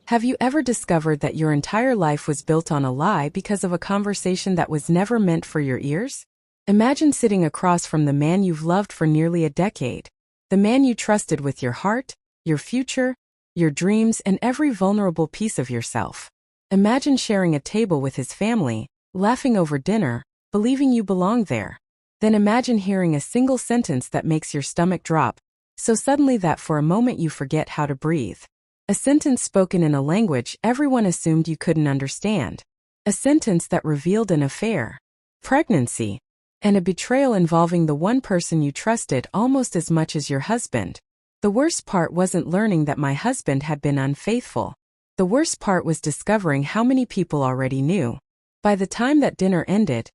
Have you ever discovered that your entire life was built on a lie because of a conversation that was never meant for your ears? Imagine sitting across from the man you've loved for nearly a decade. The man you trusted with your heart, your future, your dreams, and every vulnerable piece of yourself. Imagine sharing a table with his family, laughing over dinner, believing you belong there. Then imagine hearing a single sentence that makes your stomach drop, so suddenly that for a moment you forget how to breathe. A sentence spoken in a language everyone assumed you couldn't understand. A sentence that revealed an affair, pregnancy, and a betrayal involving the one person you trusted almost as much as your husband. The worst part wasn't learning that my husband had been unfaithful. The worst part was discovering how many people already knew. By the time that dinner ended,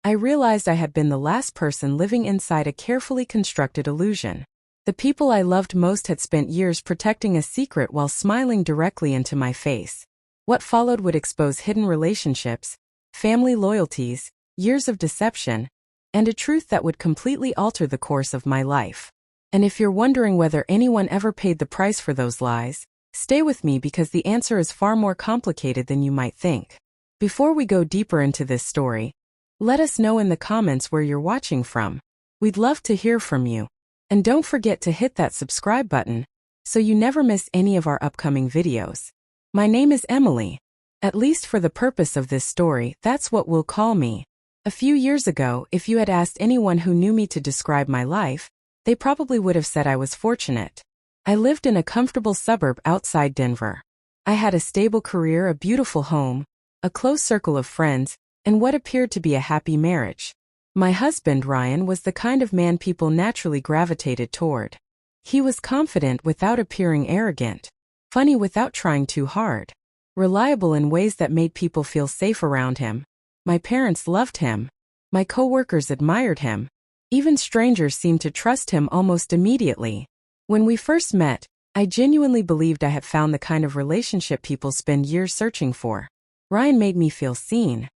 I realized I had been the last person living inside a carefully constructed illusion. The people I loved most had spent years protecting a secret while smiling directly into my face. What followed would expose hidden relationships, family loyalties, years of deception, and a truth that would completely alter the course of my life. And if you're wondering whether anyone ever paid the price for those lies, stay with me because the answer is far more complicated than you might think. Before we go deeper into this story, let us know in the comments where you're watching from. We'd love to hear from you. And don't forget to hit that subscribe button so you never miss any of our upcoming videos. My name is Emily. At least for the purpose of this story, that's what we'll call me. A few years ago, if you had asked anyone who knew me to describe my life, they probably would have said I was fortunate. I lived in a comfortable suburb outside Denver. I had a stable career, a beautiful home, a close circle of friends, and what appeared to be a happy marriage. My husband, Ryan, was the kind of man people naturally gravitated toward. He was confident without appearing arrogant, funny without trying too hard, reliable in ways that made people feel safe around him. My parents loved him. My coworkers admired him. Even strangers seemed to trust him almost immediately. When we first met, I genuinely believed I had found the kind of relationship people spend years searching for. Ryan made me feel seen.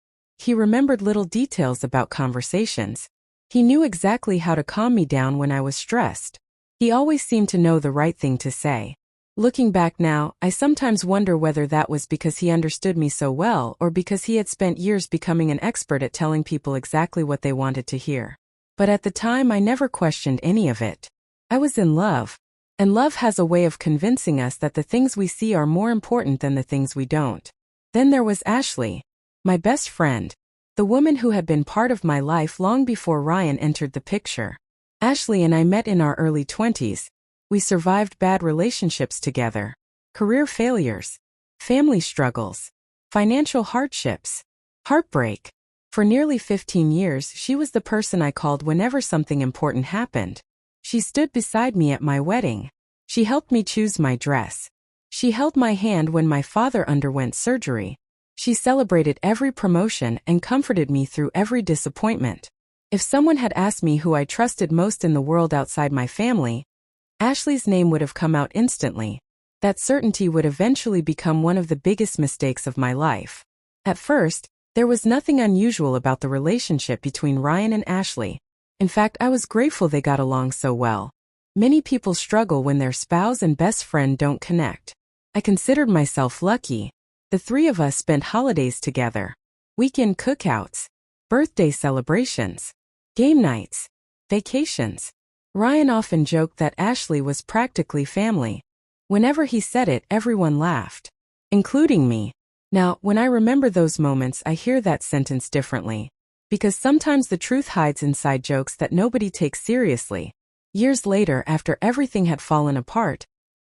He remembered little details about conversations. He knew exactly how to calm me down when I was stressed. He always seemed to know the right thing to say. Looking back now, I sometimes wonder whether that was because he understood me so well or because he had spent years becoming an expert at telling people exactly what they wanted to hear. But at the time I never questioned any of it. I was in love. And love has a way of convincing us that the things we see are more important than the things we don't. Then there was Ashley, my best friend, the woman who had been part of my life long before Ryan entered the picture. Ashley and I met in our early 20s. We survived bad relationships together, career failures, family struggles, financial hardships, heartbreak. For nearly 15 years, she was the person I called whenever something important happened. She stood beside me at my wedding. She helped me choose my dress. She held my hand when my father underwent surgery. She celebrated every promotion and comforted me through every disappointment. If someone had asked me who I trusted most in the world outside my family, Ashley's name would have come out instantly. That certainty would eventually become one of the biggest mistakes of my life. At first, there was nothing unusual about the relationship between Ryan and Ashley. In fact, I was grateful they got along so well. Many people struggle when their spouse and best friend don't connect. I considered myself lucky. The three of us spent holidays together, weekend cookouts, birthday celebrations, game nights, vacations. Ryan often joked that Ashley was practically family. Whenever he said it, everyone laughed, including me. Now, when I remember those moments, I hear that sentence differently. Because sometimes the truth hides inside jokes that nobody takes seriously. Years later, after everything had fallen apart,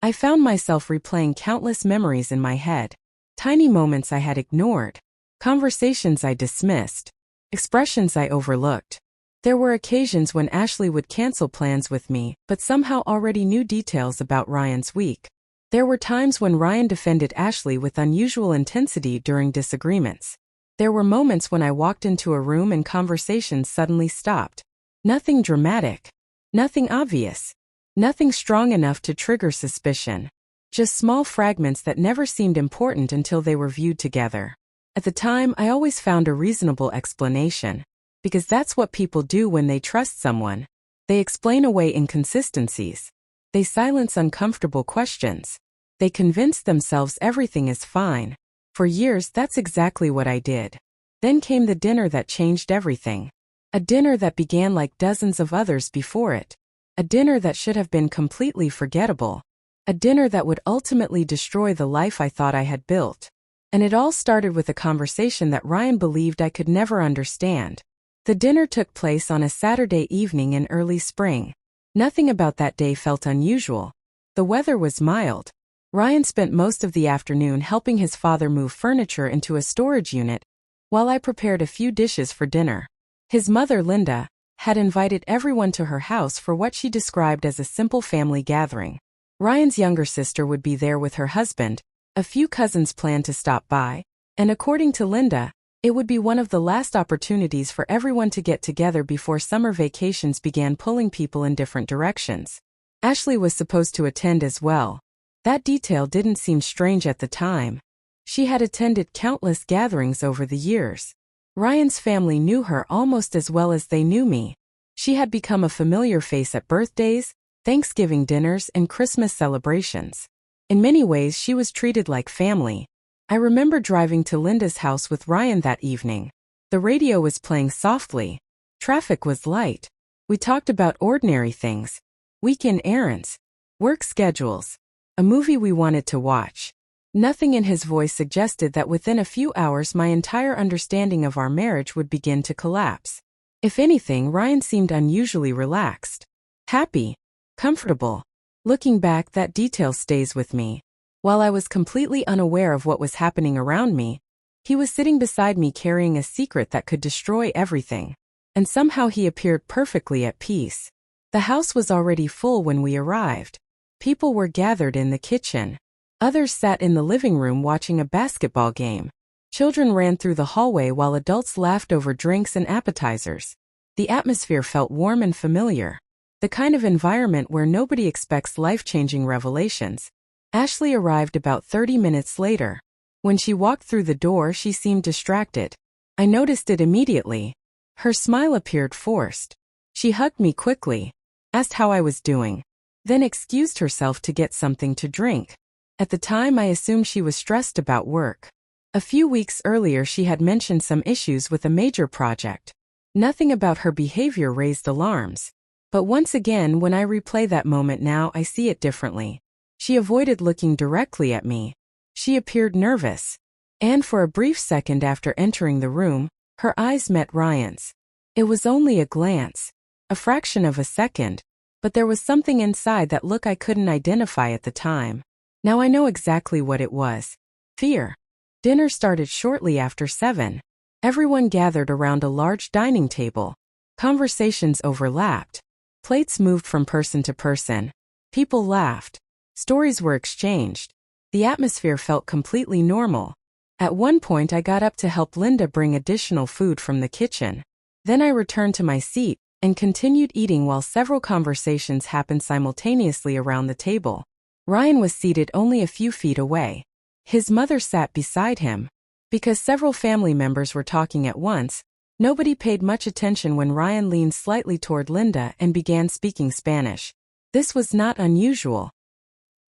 I found myself replaying countless memories in my head. Tiny moments I had ignored, conversations I dismissed, expressions I overlooked. There were occasions when Ashley would cancel plans with me, but somehow already knew details about Ryan's week. There were times when Ryan defended Ashley with unusual intensity during disagreements. There were moments when I walked into a room and conversations suddenly stopped. Nothing dramatic, nothing obvious, nothing strong enough to trigger suspicion. Just small fragments that never seemed important until they were viewed together. At the time, I always found a reasonable explanation. Because that's what people do when they trust someone. They explain away inconsistencies. They silence uncomfortable questions. They convinced themselves everything is fine. For years, that's exactly what I did. Then came the dinner that changed everything. A dinner that began like dozens of others before it. A dinner that should have been completely forgettable. A dinner that would ultimately destroy the life I thought I had built. And it all started with a conversation that Ryan believed I could never understand. The dinner took place on a Saturday evening in early spring. Nothing about that day felt unusual. The weather was mild. Ryan spent most of the afternoon helping his father move furniture into a storage unit, while I prepared a few dishes for dinner. His mother, Linda, had invited everyone to her house for what she described as a simple family gathering. Ryan's younger sister would be there with her husband, a few cousins planned to stop by, and according to Linda, it would be one of the last opportunities for everyone to get together before summer vacations began pulling people in different directions. Ashley was supposed to attend as well. That detail didn't seem strange at the time. She had attended countless gatherings over the years. Ryan's family knew her almost as well as they knew me. She had become a familiar face at birthdays, Thanksgiving dinners, and Christmas celebrations. In many ways, she was treated like family. I remember driving to Linda's house with Ryan that evening. The radio was playing softly. Traffic was light. We talked about ordinary things. Weekend errands. Work schedules. A movie we wanted to watch. Nothing in his voice suggested that within a few hours my entire understanding of our marriage would begin to collapse. If anything, Ryan seemed unusually relaxed. Happy. Comfortable. Looking back, that detail stays with me. While I was completely unaware of what was happening around me, he was sitting beside me carrying a secret that could destroy everything. And somehow he appeared perfectly at peace. The house was already full when we arrived. People were gathered in the kitchen. Others sat in the living room watching a basketball game. Children ran through the hallway while adults laughed over drinks and appetizers. The atmosphere felt warm and familiar. The kind of environment where nobody expects life-changing revelations. Ashley arrived about 30 minutes later. When she walked through the door, she seemed distracted. I noticed it immediately. Her smile appeared forced. She hugged me quickly, asked how I was doing, then excused herself to get something to drink. At the time, I assumed she was stressed about work. A few weeks earlier, she had mentioned some issues with a major project. Nothing about her behavior raised alarms. But once again, when I replay that moment now, I see it differently. She avoided looking directly at me. She appeared nervous. And for a brief second after entering the room, her eyes met Ryan's. It was only a glance. A fraction of a second. But there was something inside that look I couldn't identify at the time. Now I know exactly what it was. Fear. Dinner started shortly after 7. Everyone gathered around a large dining table. Conversations overlapped. Plates moved from person to person. People laughed. Stories were exchanged. The atmosphere felt completely normal. At one point, I got up to help Linda bring additional food from the kitchen. Then I returned to my seat and continued eating while several conversations happened simultaneously around the table. Ryan was seated only a few feet away. His mother sat beside him. Because several family members were talking at once, nobody paid much attention when Ryan leaned slightly toward Linda and began speaking Spanish. This was not unusual.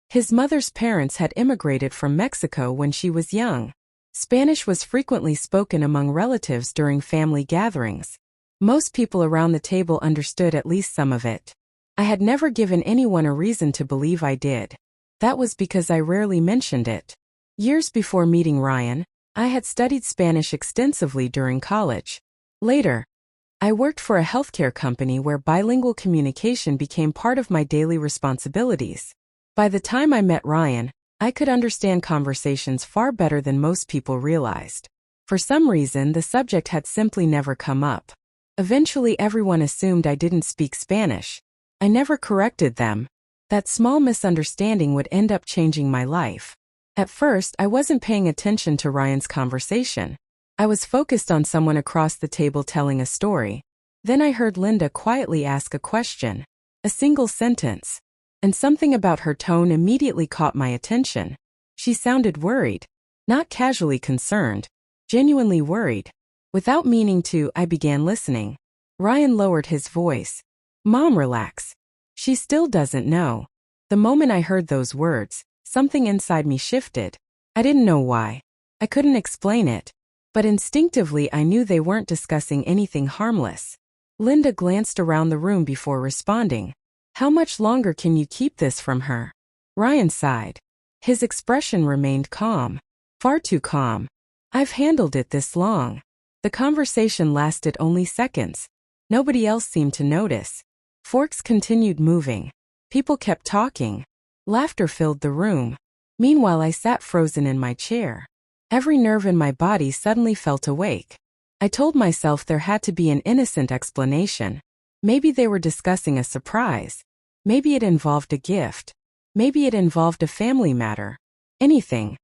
His mother's parents had immigrated from Mexico when she was young. Spanish was frequently spoken among relatives during family gatherings. Most people around the table understood at least some of it. I had never given anyone a reason to believe I did. That was because I rarely mentioned it. Years before meeting Ryan, I had studied Spanish extensively during college. Later, I worked for a healthcare company where bilingual communication became part of my daily responsibilities. By the time I met Ryan, I could understand conversations far better than most people realized. For some reason, the subject had simply never come up. Eventually, everyone assumed I didn't speak Spanish. I never corrected them. That small misunderstanding would end up changing my life. At first, I wasn't paying attention to Ryan's conversation. I was focused on someone across the table telling a story. Then I heard Linda quietly ask a question. A single sentence. And something about her tone immediately caught my attention. She sounded worried. Not casually concerned. Genuinely worried. Without meaning to, I began listening. Ryan lowered his voice. "Mom, relax. She still doesn't know." The moment I heard those words, something inside me shifted. I didn't know why. I couldn't explain it. But instinctively I knew they weren't discussing anything harmless. Linda glanced around the room before responding. How much longer can you keep this from her? Ryan sighed. His expression remained calm. Far too calm. I've handled it this long. The conversation lasted only seconds. Nobody else seemed to notice. Forks continued moving. People kept talking. Laughter filled the room. Meanwhile, I sat frozen in my chair. Every nerve in my body suddenly felt awake. I told myself there had to be an innocent explanation. Maybe they were discussing a surprise. Maybe it involved a gift. Maybe it involved a family matter. Anything.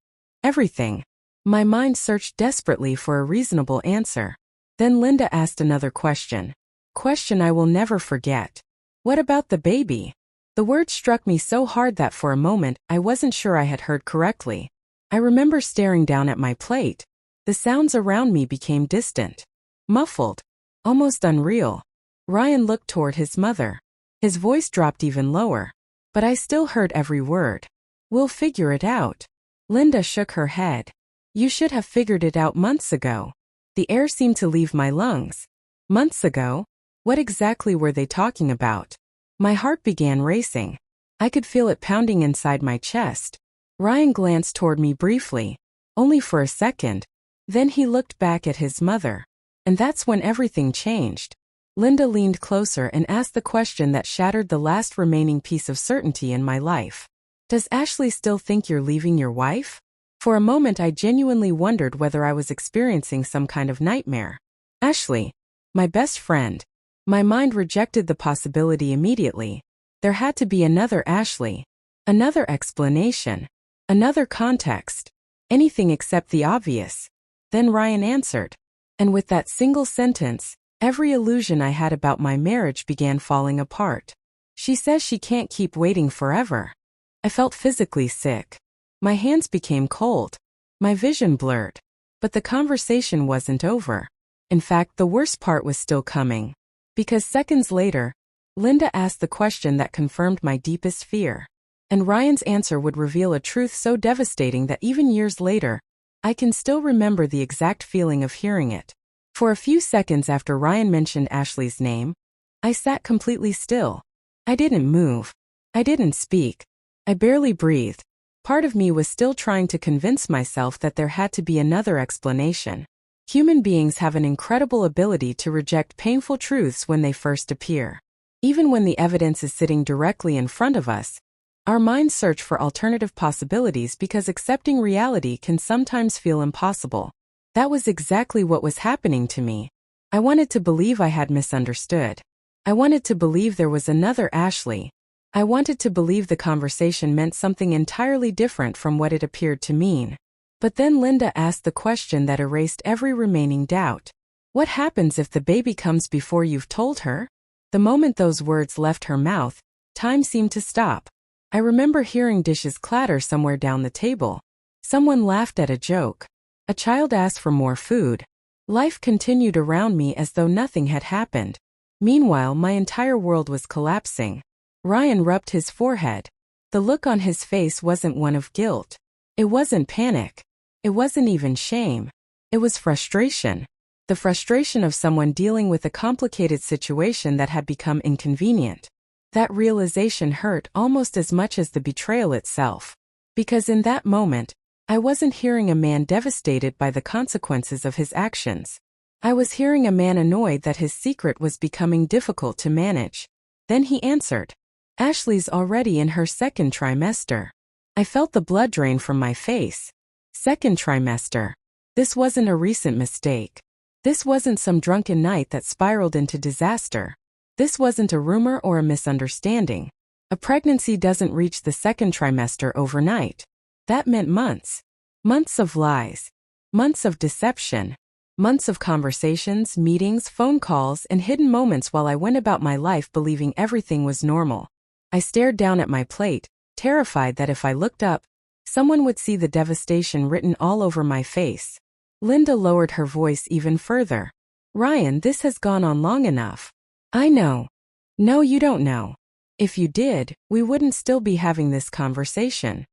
Everything. My mind searched desperately for a reasonable answer. Then Linda asked another question. Question I will never forget. What about the baby? The word struck me so hard that for a moment I wasn't sure I had heard correctly. I remember staring down at my plate. The sounds around me became distant. Muffled. Almost unreal. Ryan looked toward his mother. His voice dropped even lower. But I still heard every word. We'll figure it out. Linda shook her head. You should have figured it out months ago. The air seemed to leave my lungs. Months ago? What exactly were they talking about? My heart began racing. I could feel it pounding inside my chest. Ryan glanced toward me briefly. Only for a second. Then he looked back at his mother. And that's when everything changed. Linda leaned closer and asked the question that shattered the last remaining piece of certainty in my life. Does Ashley still think you're leaving your wife? For a moment I genuinely wondered whether I was experiencing some kind of nightmare. Ashley. My best friend. My mind rejected the possibility immediately. There had to be another Ashley. Another explanation. Another context. Anything except the obvious. Then Ryan answered. And with that single sentence, every illusion I had about my marriage began falling apart. She says she can't keep waiting forever. I felt physically sick. My hands became cold. My vision blurred. But the conversation wasn't over. In fact, the worst part was still coming. Because seconds later, Linda asked the question that confirmed my deepest fear. And Ryan's answer would reveal a truth so devastating that even years later, I can still remember the exact feeling of hearing it. For a few seconds after Ryan mentioned Ashley's name, I sat completely still. I didn't move. I didn't speak. I barely breathed. Part of me was still trying to convince myself that there had to be another explanation. Human beings have an incredible ability to reject painful truths when they first appear. Even when the evidence is sitting directly in front of us, our minds search for alternative possibilities because accepting reality can sometimes feel impossible. That was exactly what was happening to me. I wanted to believe I had misunderstood. I wanted to believe there was another Ashley. I wanted to believe the conversation meant something entirely different from what it appeared to mean. But then Linda asked the question that erased every remaining doubt. What happens if the baby comes before you've told her? The moment those words left her mouth, time seemed to stop. I remember hearing dishes clatter somewhere down the table. Someone laughed at a joke. A child asked for more food. Life continued around me as though nothing had happened. Meanwhile, my entire world was collapsing. Ryan rubbed his forehead. The look on his face wasn't one of guilt. It wasn't panic. It wasn't even shame. It was frustration. The frustration of someone dealing with a complicated situation that had become inconvenient. That realization hurt almost as much as the betrayal itself. Because in that moment, I wasn't hearing a man devastated by the consequences of his actions. I was hearing a man annoyed that his secret was becoming difficult to manage. Then he answered. Ashley's already in her second trimester. I felt the blood drain from my face. Second trimester. This wasn't a recent mistake. This wasn't some drunken night that spiraled into disaster. This wasn't a rumor or a misunderstanding. A pregnancy doesn't reach the second trimester overnight. That meant months. Months of lies. Months of deception. Months of conversations, meetings, phone calls, and hidden moments while I went about my life believing everything was normal. I stared down at my plate, terrified that if I looked up, someone would see the devastation written all over my face. Linda lowered her voice even further. Ryan, this has gone on long enough. I know. No, you don't know. If you did, we wouldn't still be having this conversation.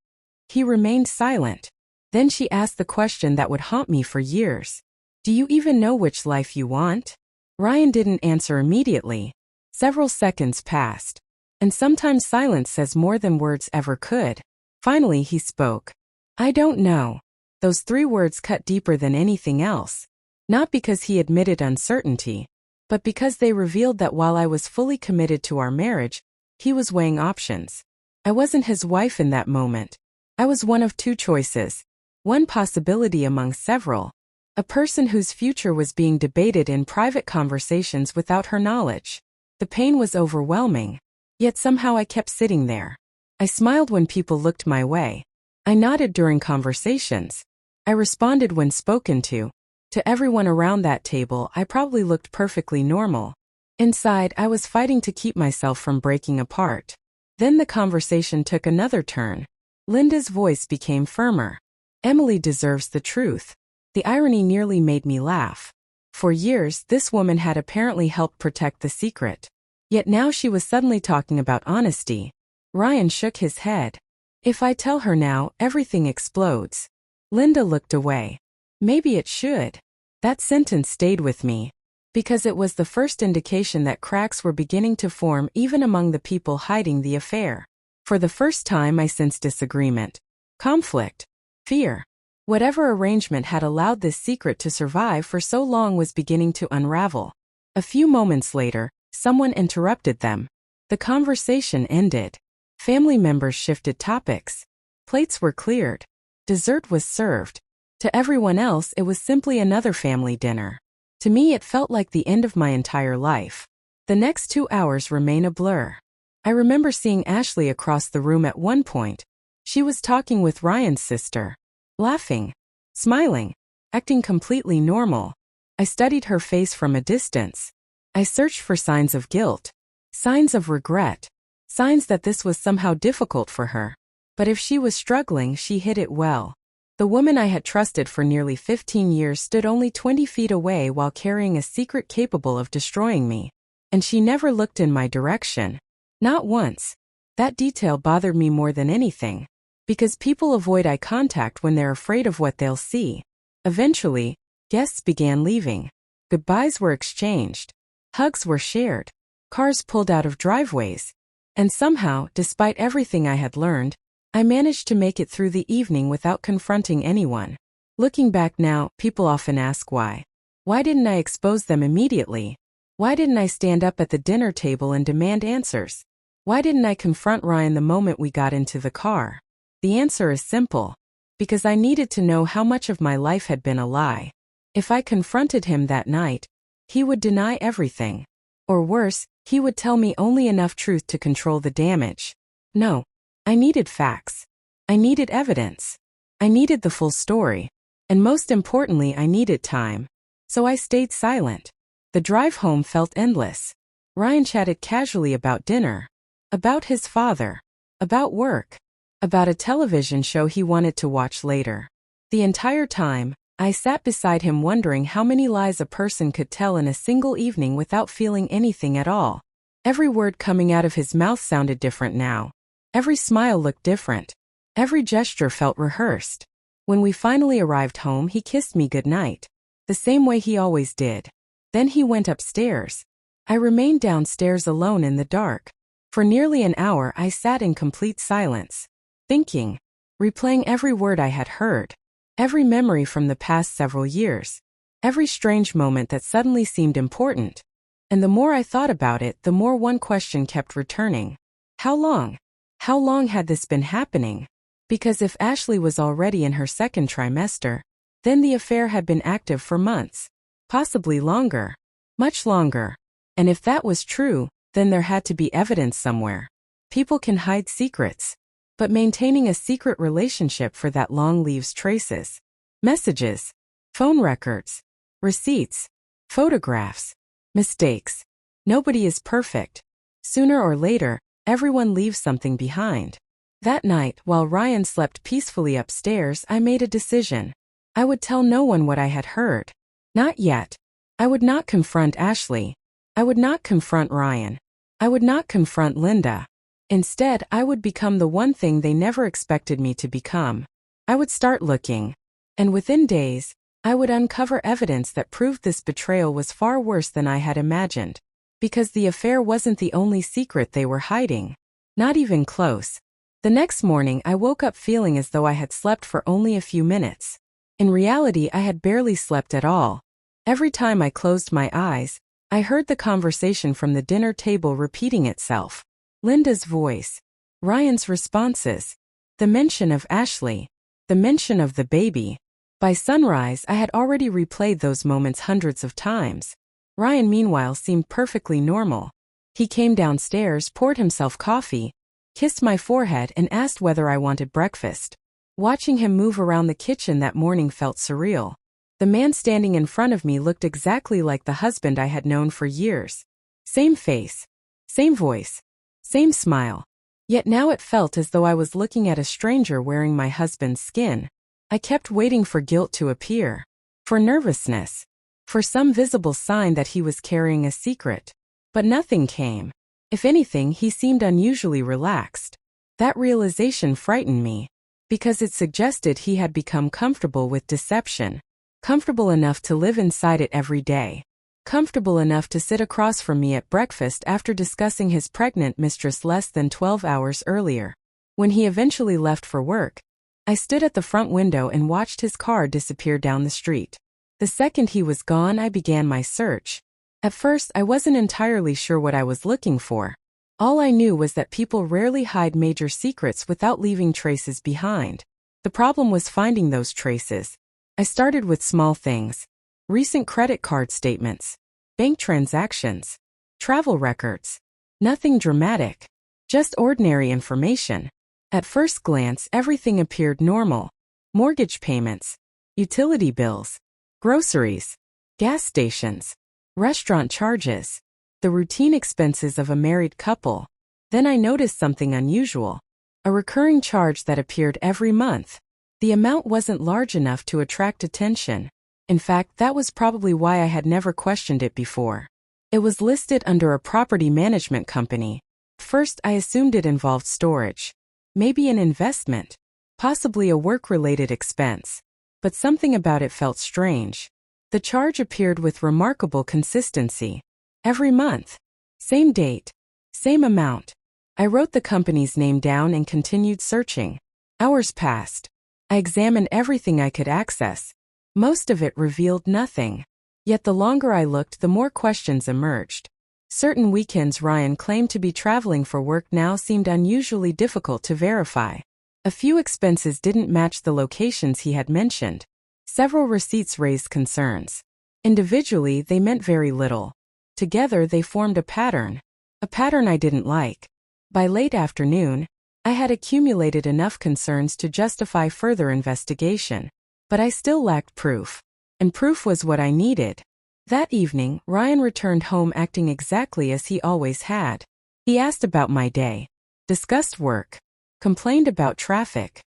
He remained silent. Then she asked the question that would haunt me for years. Do you even know which life you want? Ryan didn't answer immediately. Several seconds passed. And sometimes silence says more than words ever could. Finally he spoke. I don't know. Those 3 words cut deeper than anything else. Not because he admitted uncertainty, but because they revealed that while I was fully committed to our marriage, he was weighing options. I wasn't his wife in that moment. I was one of 2 choices. One possibility among several. A person whose future was being debated in private conversations without her knowledge. The pain was overwhelming. Yet somehow I kept sitting there. I smiled when people looked my way. I nodded during conversations. I responded when spoken to. To everyone around that table, I probably looked perfectly normal. Inside, I was fighting to keep myself from breaking apart. Then the conversation took another turn. Linda's voice became firmer. Emily deserves the truth. The irony nearly made me laugh. For years, this woman had apparently helped protect the secret. Yet now she was suddenly talking about honesty. Ryan shook his head. If I tell her now, everything explodes. Linda looked away. Maybe it should. That sentence stayed with me. Because it was the first indication that cracks were beginning to form even among the people hiding the affair. For the first time I sensed disagreement. Conflict. Fear. Whatever arrangement had allowed this secret to survive for so long was beginning to unravel. A few moments later, someone interrupted them. The conversation ended. Family members shifted topics. Plates were cleared. Dessert was served. To everyone else, it was simply another family dinner. To me, it felt like the end of my entire life. The next 2 hours remain a blur. I remember seeing Ashley across the room at one point. She was talking with Ryan's sister. Laughing. Smiling. Acting completely normal. I studied her face from a distance. I searched for signs of guilt. Signs of regret. Signs that this was somehow difficult for her. But if she was struggling, she hid it well. The woman I had trusted for nearly 15 years stood only 20 feet away while carrying a secret capable of destroying me. And she never looked in my direction. Not once. That detail bothered me more than anything. Because people avoid eye contact when they're afraid of what they'll see. Eventually, guests began leaving. Goodbyes were exchanged. Hugs were shared. Cars pulled out of driveways. And somehow, despite everything I had learned, I managed to make it through the evening without confronting anyone. Looking back now, people often ask why. Why didn't I expose them immediately? Why didn't I stand up at the dinner table and demand answers? Why didn't I confront Ryan the moment we got into the car? The answer is simple. Because I needed to know how much of my life had been a lie. If I confronted him that night, he would deny everything. Or worse, he would tell me only enough truth to control the damage. No. I needed facts. I needed evidence. I needed the full story. And most importantly, I needed time. So I stayed silent. The drive home felt endless. Ryan chatted casually about dinner. About his father. About work. About a television show he wanted to watch later. The entire time, I sat beside him wondering how many lies a person could tell in a single evening without feeling anything at all. Every word coming out of his mouth sounded different now. Every smile looked different. Every gesture felt rehearsed. When we finally arrived home, he kissed me goodnight. The same way he always did. Then he went upstairs. I remained downstairs alone in the dark. For nearly an hour I sat in complete silence. Thinking. Replaying every word I had heard. Every memory from the past several years. Every strange moment that suddenly seemed important. And the more I thought about it, the more one question kept returning. How long? How long had this been happening? Because if Ashley was already in her second trimester, then the affair had been active for months. Possibly longer. Much longer. And if that was true, then there had to be evidence somewhere. People can hide secrets. But maintaining a secret relationship for that long leaves traces. Messages. Phone records. Receipts. Photographs. Mistakes. Nobody is perfect. Sooner or later, everyone leaves something behind. That night, while Ryan slept peacefully upstairs, I made a decision. I would tell no one what I had heard. Not yet. I would not confront Ashley. I would not confront Ryan. I would not confront Linda. Instead, I would become the one thing they never expected me to become. I would start looking. And within days, I would uncover evidence that proved this betrayal was far worse than I had imagined. Because the affair wasn't the only secret they were hiding. Not even close. The next morning, I woke up feeling as though I had slept for only a few minutes. In reality, I had barely slept at all. Every time I closed my eyes, I heard the conversation from the dinner table repeating itself. Linda's voice. Ryan's responses. The mention of Ashley. The mention of the baby. By sunrise, I had already replayed those moments hundreds of times. Ryan, meanwhile, seemed perfectly normal. He came downstairs, poured himself coffee, kissed my forehead, and asked whether I wanted breakfast. Watching him move around the kitchen that morning felt surreal. The man standing in front of me looked exactly like the husband I had known for years. Same face. Same voice. Same smile. Yet now it felt as though I was looking at a stranger wearing my husband's skin. I kept waiting for guilt to appear. For nervousness. For some visible sign that he was carrying a secret. But nothing came. If anything, he seemed unusually relaxed. That realization frightened me. Because it suggested he had become comfortable with deception. Comfortable enough to live inside it every day. Comfortable enough to sit across from me at breakfast after discussing his pregnant mistress less than 12 hours earlier. When he eventually left for work, I stood at the front window and watched his car disappear down the street. The second he was gone, I began my search. At first, I wasn't entirely sure what I was looking for. All I knew was that people rarely hide major secrets without leaving traces behind. The problem was finding those traces. I started with small things. Recent credit card statements, bank transactions, travel records. Nothing dramatic. Just ordinary information. At first glance, everything appeared normal. Mortgage payments, utility bills, groceries, gas stations, restaurant charges, the routine expenses of a married couple. Then I noticed something unusual. A recurring charge that appeared every month. The amount wasn't large enough to attract attention. In fact, that was probably why I had never questioned it before. It was listed under a property management company. First, I assumed it involved storage. Maybe an investment. Possibly a work-related expense. But something about it felt strange. The charge appeared with remarkable consistency. Every month. Same date. Same amount. I wrote the company's name down and continued searching. Hours passed. I examined everything I could access. Most of it revealed nothing. Yet the longer I looked, the more questions emerged. Certain weekends Ryan claimed to be traveling for work now seemed unusually difficult to verify. A few expenses didn't match the locations he had mentioned. Several receipts raised concerns. Individually, they meant very little. Together, they formed a pattern I didn't like. By late afternoon, I had accumulated enough concerns to justify further investigation. But I still lacked proof. And proof was what I needed. That evening, Ryan returned home acting exactly as he always had. He asked about my day, discussed work, complained about traffic,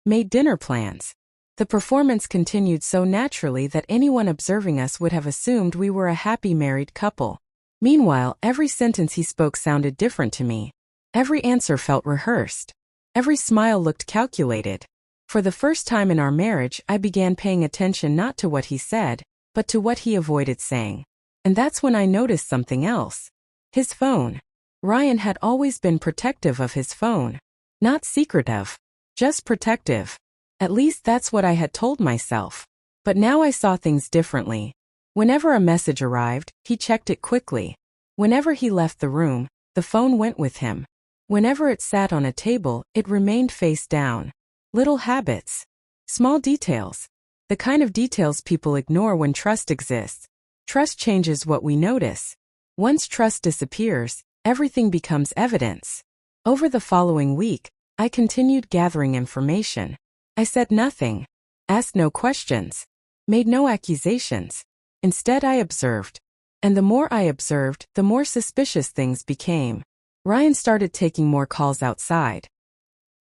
made dinner plans. The performance continued so naturally that anyone observing us would have assumed we were a happy married couple. Meanwhile, every sentence he spoke sounded different to me. Every answer felt rehearsed. Every smile looked calculated. For the first time in our marriage, I began paying attention not to what he said, but to what he avoided saying. And that's when I noticed something else. His phone. Ryan had always been protective of his phone. Not secretive. Just protective. At least that's what I had told myself. But now I saw things differently. Whenever a message arrived, he checked it quickly. Whenever he left the room, the phone went with him. Whenever it sat on a table, it remained face down. Little habits. Small details. The kind of details people ignore when trust exists. Trust changes what we notice. Once trust disappears, everything becomes evidence. Over the following week, I continued gathering information. I said nothing, asked no questions, made no accusations. Instead, I observed. And the more I observed, the more suspicious things became. Ryan started taking more calls outside.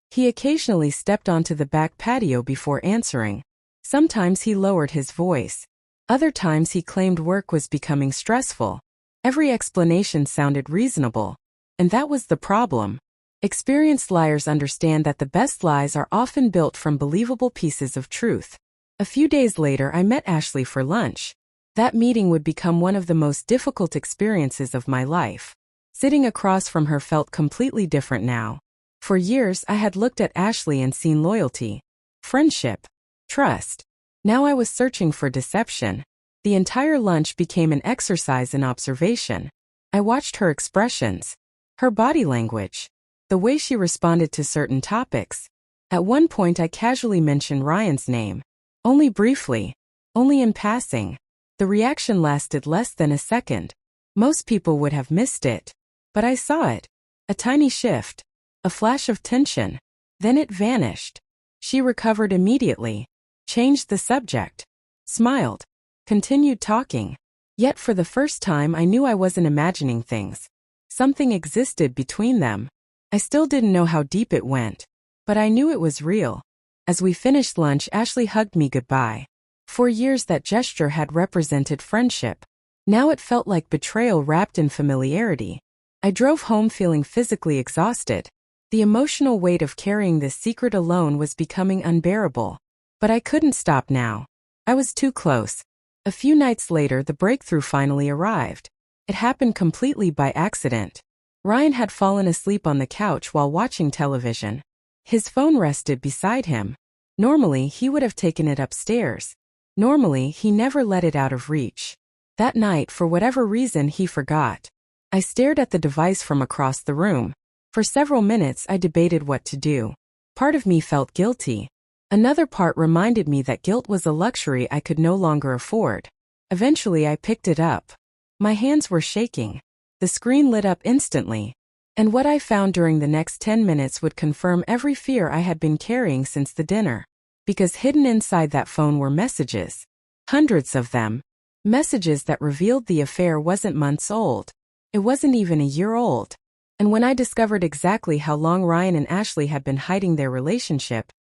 He occasionally stepped onto the back patio before answering. Sometimes he lowered his voice. Other times he claimed work was becoming stressful. Every explanation sounded reasonable. And that was the problem. Experienced liars understand that the best lies are often built from believable pieces of truth. A few days later, I met Ashley for lunch. That meeting would become one of the most difficult experiences of my life. Sitting across from her felt completely different now. For years, I had looked at Ashley and seen loyalty, friendship, trust. Now I was searching for deception. The entire lunch became an exercise in observation. I watched her expressions, her body language, the way she responded to certain topics. At one point, I casually mentioned Ryan's name. Only briefly, only in passing. The reaction lasted less than a second. Most people would have missed it. But I saw it. A tiny shift. A flash of tension. Then it vanished. She recovered immediately. Changed the subject. Smiled. Continued talking. Yet for the first time I knew I wasn't imagining things. Something existed between them. I still didn't know how deep it went. But I knew it was real. As we finished lunch, Ashley hugged me goodbye. For years that gesture had represented friendship. Now it felt like betrayal wrapped in familiarity. I drove home feeling physically exhausted. The emotional weight of carrying this secret alone was becoming unbearable. But I couldn't stop now. I was too close. A few nights later, the breakthrough finally arrived. It happened completely by accident. Ryan had fallen asleep on the couch while watching television. His phone rested beside him. Normally, he would have taken it upstairs. Normally, he never let it out of reach. That night, for whatever reason, he forgot. I stared at the device from across the room. For several minutes, I debated what to do. Part of me felt guilty. Another part reminded me that guilt was a luxury I could no longer afford. Eventually, I picked it up. My hands were shaking. The screen lit up instantly. And what I found during the next 10 minutes would confirm every fear I had been carrying since the dinner. Because hidden inside that phone were messages. Hundreds of them. Messages that revealed the affair wasn't months old. It wasn't even a year old. And when I discovered exactly how long Ryan and Ashley had been hiding their relationship,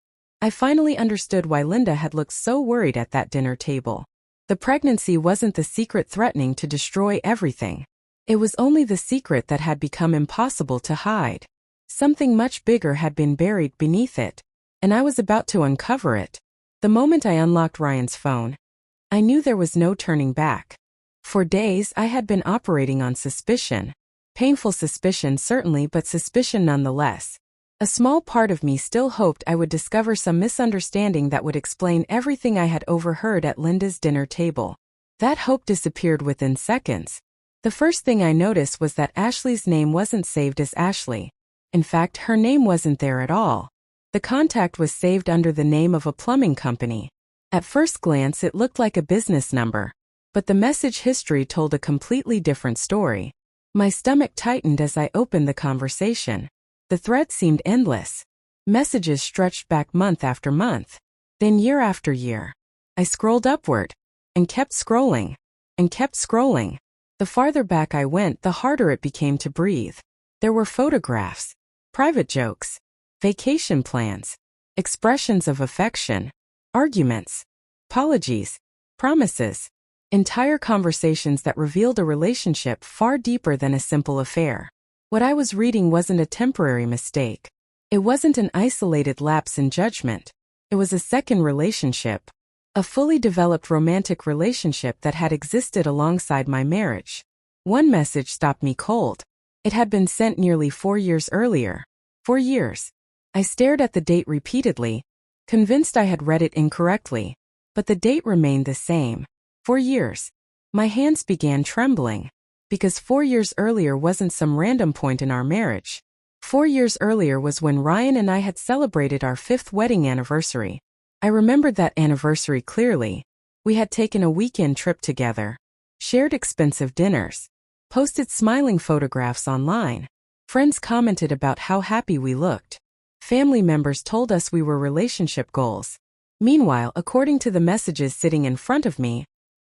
I finally understood why Linda had looked so worried at that dinner table. The pregnancy wasn't the secret threatening to destroy everything. It was only the secret that had become impossible to hide. Something much bigger had been buried beneath it. And I was about to uncover it. The moment I unlocked Ryan's phone, I knew there was no turning back. For days, I had been operating on suspicion. Painful suspicion certainly, but suspicion nonetheless. A small part of me still hoped I would discover some misunderstanding that would explain everything I had overheard at Linda's dinner table. That hope disappeared within seconds. The first thing I noticed was that Ashley's name wasn't saved as Ashley. In fact, her name wasn't there at all. The contact was saved under the name of a plumbing company. At first glance, it looked like a business number. But the message history told a completely different story. My stomach tightened as I opened the conversation. The thread seemed endless. Messages stretched back month after month, then year after year. I scrolled upward, and kept scrolling, and kept scrolling. The farther back I went, the harder it became to breathe. There were photographs, private jokes, vacation plans, expressions of affection, arguments, apologies, promises. Entire conversations that revealed a relationship far deeper than a simple affair. What I was reading wasn't a temporary mistake. It wasn't an isolated lapse in judgment. It was a second relationship. A fully developed romantic relationship that had existed alongside my marriage. One message stopped me cold. It had been sent nearly 4 years earlier. 4 years. I stared at the date repeatedly, convinced I had read it incorrectly. But the date remained the same. 4 years. My hands began trembling. Because 4 years earlier wasn't some random point in our marriage. 4 years earlier was when Ryan and I had celebrated our 5th wedding anniversary. I remembered that anniversary clearly. We had taken a weekend trip together, shared expensive dinners, posted smiling photographs online. Friends commented about how happy we looked. Family members told us we were relationship goals. Meanwhile, according to the messages sitting in front of me,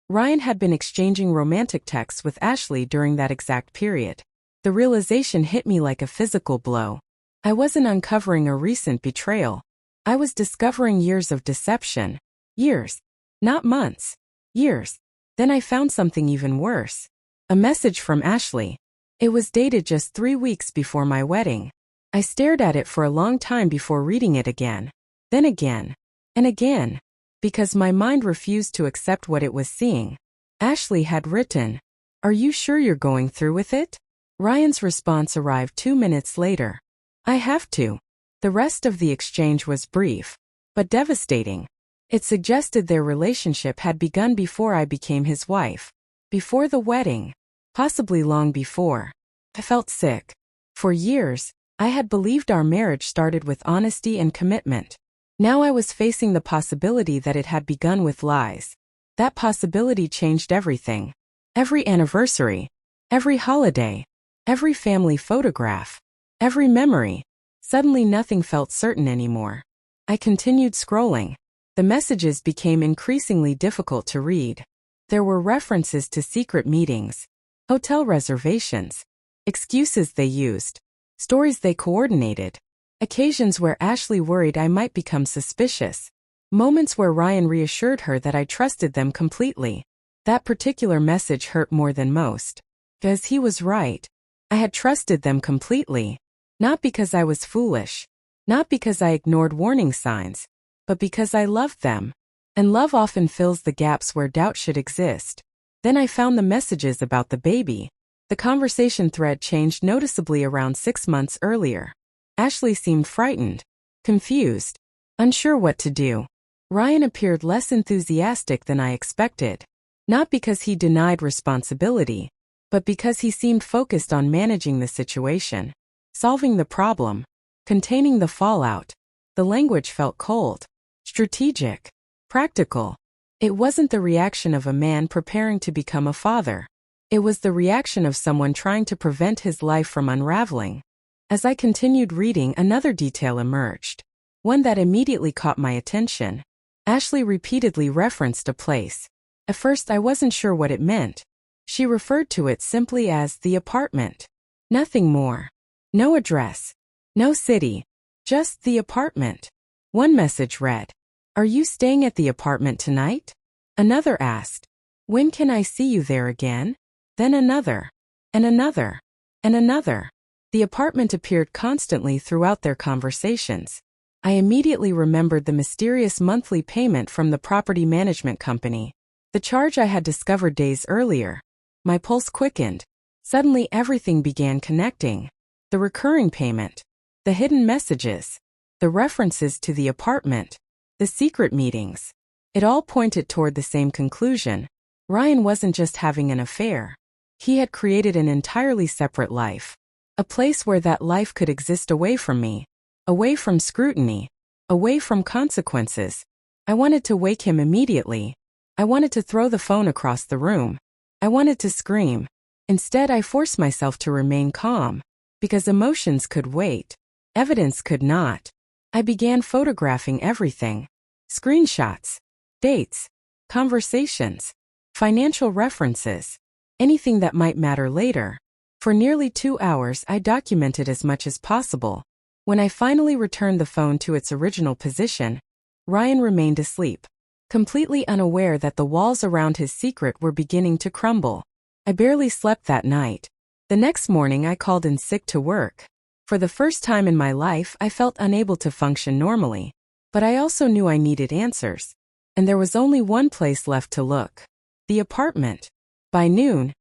Ryan had been exchanging romantic texts with Ashley during that exact period. The realization hit me like a physical blow. I wasn't uncovering a recent betrayal. I was discovering years of deception. Years. Not months. Years. Then I found something even worse. A message from Ashley. It was dated just 3 weeks before my wedding. I stared at it for a long time before reading it again, then again, and again, because my mind refused to accept what it was seeing. Ashley had written, "Are you sure you're going through with it?" Ryan's response arrived 2 minutes later. "I have to." The rest of the exchange was brief, but devastating. It suggested their relationship had begun before I became his wife, before the wedding, possibly long before. I felt sick. For years, I had believed our marriage started with honesty and commitment. Now I was facing the possibility that it had begun with lies. That possibility changed everything. Every anniversary, every holiday, every family photograph, every memory. Suddenly nothing felt certain anymore. I continued scrolling. The messages became increasingly difficult to read. There were references to secret meetings, hotel reservations, excuses they used, stories they coordinated, occasions where Ashley worried I might become suspicious, moments where Ryan reassured her that I trusted them completely. That particular message hurt more than most. Because he was right. I had trusted them completely. Not because I was foolish. Not because I ignored warning signs. But because I loved them. And love often fills the gaps where doubt should exist. Then I found the messages about the baby. The conversation thread changed noticeably around 6 months earlier. Ashley seemed frightened, confused, unsure what to do. Ryan appeared less enthusiastic than I expected. Not because he denied responsibility, but because he seemed focused on managing the situation, solving the problem, containing the fallout. The language felt cold, strategic, practical. It wasn't the reaction of a man preparing to become a father. It was the reaction of someone trying to prevent his life from unraveling. As I continued reading, another detail emerged, one that immediately caught my attention. Ashley repeatedly referenced a place. At first I wasn't sure what it meant. She referred to it simply as the apartment. Nothing more. No address. No city. Just the apartment. One message read, "Are you staying at the apartment tonight?" Another asked, "When can I see you there again?" Then another, and another, and another. The apartment appeared constantly throughout their conversations. I immediately remembered the mysterious monthly payment from the property management company, the charge I had discovered days earlier. My pulse quickened. Suddenly everything began connecting. The recurring payment, the hidden messages, the references to the apartment, the secret meetings. It all pointed toward the same conclusion. Ryan wasn't just having an affair. He had created an entirely separate life. A place where that life could exist away from me. Away from scrutiny. Away from consequences. I wanted to wake him immediately. I wanted to throw the phone across the room. I wanted to scream. Instead, I forced myself to remain calm. Because emotions could wait. Evidence could not. I began photographing everything. Screenshots. Dates. Conversations. Financial references. Anything that might matter later. For nearly 2 hours I documented as much as possible. When I finally returned the phone to its original position, Ryan remained asleep, completely unaware that the walls around his secret were beginning to crumble. I barely slept that night. The next morning I called in sick to work. For the first time in my life I felt unable to function normally. But I also knew I needed answers. And there was only one place left to look. The apartment. By noon,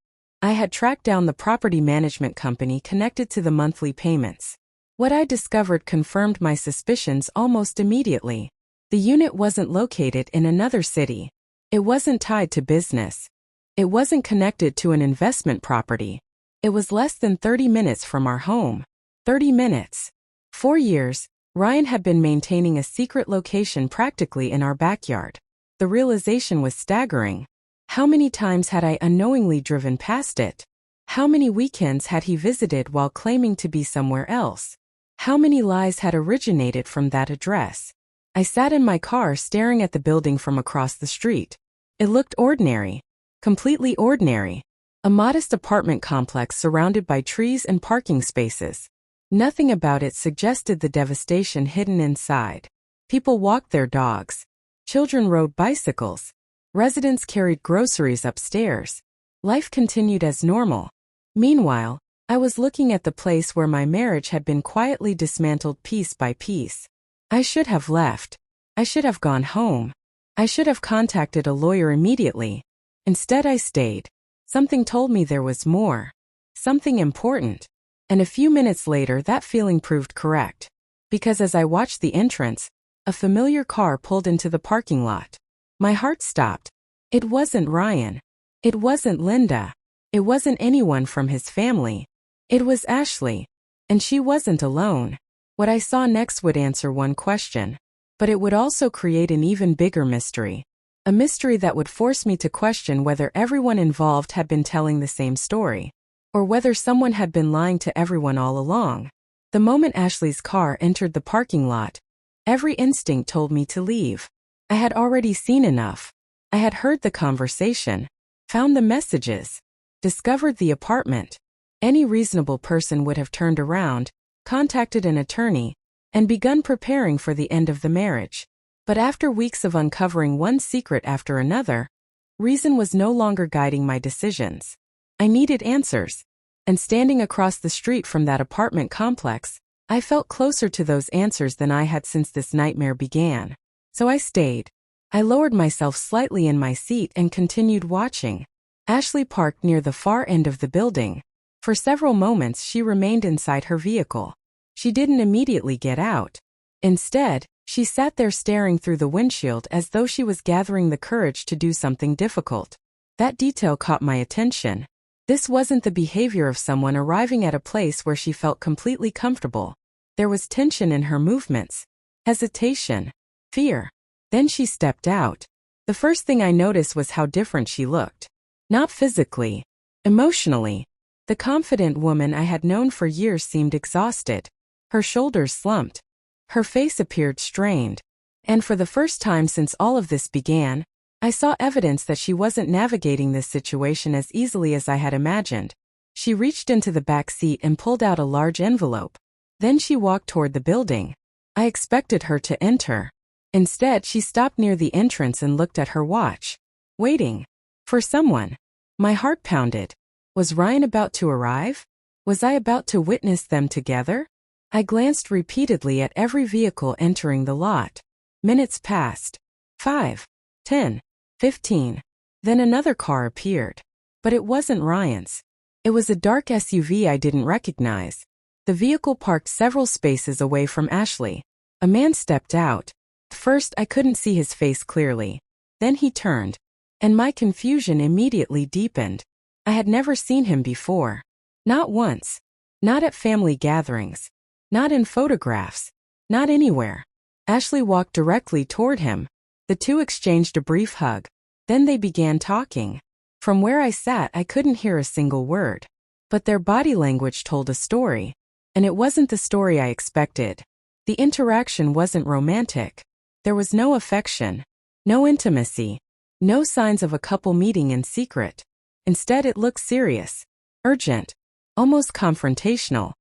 I had tracked down the property management company connected to the monthly payments. What I discovered confirmed my suspicions almost immediately. The unit wasn't located in another city. It wasn't tied to business. It wasn't connected to an investment property. It was less than 30 minutes from our home. 30 minutes. 4 years, Ryan had been maintaining a secret location practically in our backyard. The realization was staggering. How many times had I unknowingly driven past it? How many weekends had he visited while claiming to be somewhere else? How many lies had originated from that address? I sat in my car staring at the building from across the street. It looked ordinary. Completely ordinary. A modest apartment complex surrounded by trees and parking spaces. Nothing about it suggested the devastation hidden inside. People walked their dogs. Children rode bicycles. Residents carried groceries upstairs. Life continued as normal. Meanwhile, I was looking at the place where my marriage had been quietly dismantled piece by piece. I should have left. I should have gone home. I should have contacted a lawyer immediately. Instead, I stayed. Something told me there was more. Something important. And a few minutes later, that feeling proved correct. Because as I watched the entrance, a familiar car pulled into the parking lot. My heart stopped. It wasn't Ryan. It wasn't Linda. It wasn't anyone from his family. It was Ashley. And she wasn't alone. What I saw next would answer one question. But it would also create an even bigger mystery. A mystery that would force me to question whether everyone involved had been telling the same story. Or whether someone had been lying to everyone all along. The moment Ashley's car entered the parking lot, every instinct told me to leave. I had already seen enough. I had heard the conversation, found the messages, discovered the apartment. Any reasonable person would have turned around, contacted an attorney, and begun preparing for the end of the marriage. But after weeks of uncovering one secret after another, reason was no longer guiding my decisions. I needed answers. And standing across the street from that apartment complex, I felt closer to those answers than I had since this nightmare began. So I stayed. I lowered myself slightly in my seat and continued watching. Ashley parked near the far end of the building. For several moments she remained inside her vehicle. She didn't immediately get out. Instead, she sat there staring through the windshield as though she was gathering the courage to do something difficult. That detail caught my attention. This wasn't the behavior of someone arriving at a place where she felt completely comfortable. There was tension in her movements, hesitation, fear. Then she stepped out. The first thing I noticed was how different she looked. Not physically, emotionally. The confident woman I had known for years seemed exhausted. Her shoulders slumped. Her face appeared strained. And for the first time since all of this began, I saw evidence that she wasn't navigating this situation as easily as I had imagined. She reached into the back seat and pulled out a large envelope. Then she walked toward the building. I expected her to enter. Instead, she stopped near the entrance and looked at her watch. Waiting. For someone. My heart pounded. Was Ryan about to arrive? Was I about to witness them together? I glanced repeatedly at every vehicle entering the lot. Minutes passed. 5, 10, 15. Then another car appeared. But it wasn't Ryan's. It was a dark SUV I didn't recognize. The vehicle parked several spaces away from Ashley. A man stepped out. First, I couldn't see his face clearly. Then he turned. And my confusion immediately deepened. I had never seen him before. Not once. Not at family gatherings. Not in photographs. Not anywhere. Ashley walked directly toward him. The two exchanged a brief hug. Then they began talking. From where I sat, I couldn't hear a single word. But their body language told a story. And it wasn't the story I expected. The interaction wasn't romantic. There was no affection. No intimacy. No signs of a couple meeting in secret. Instead, it looked serious. Urgent. Almost confrontational.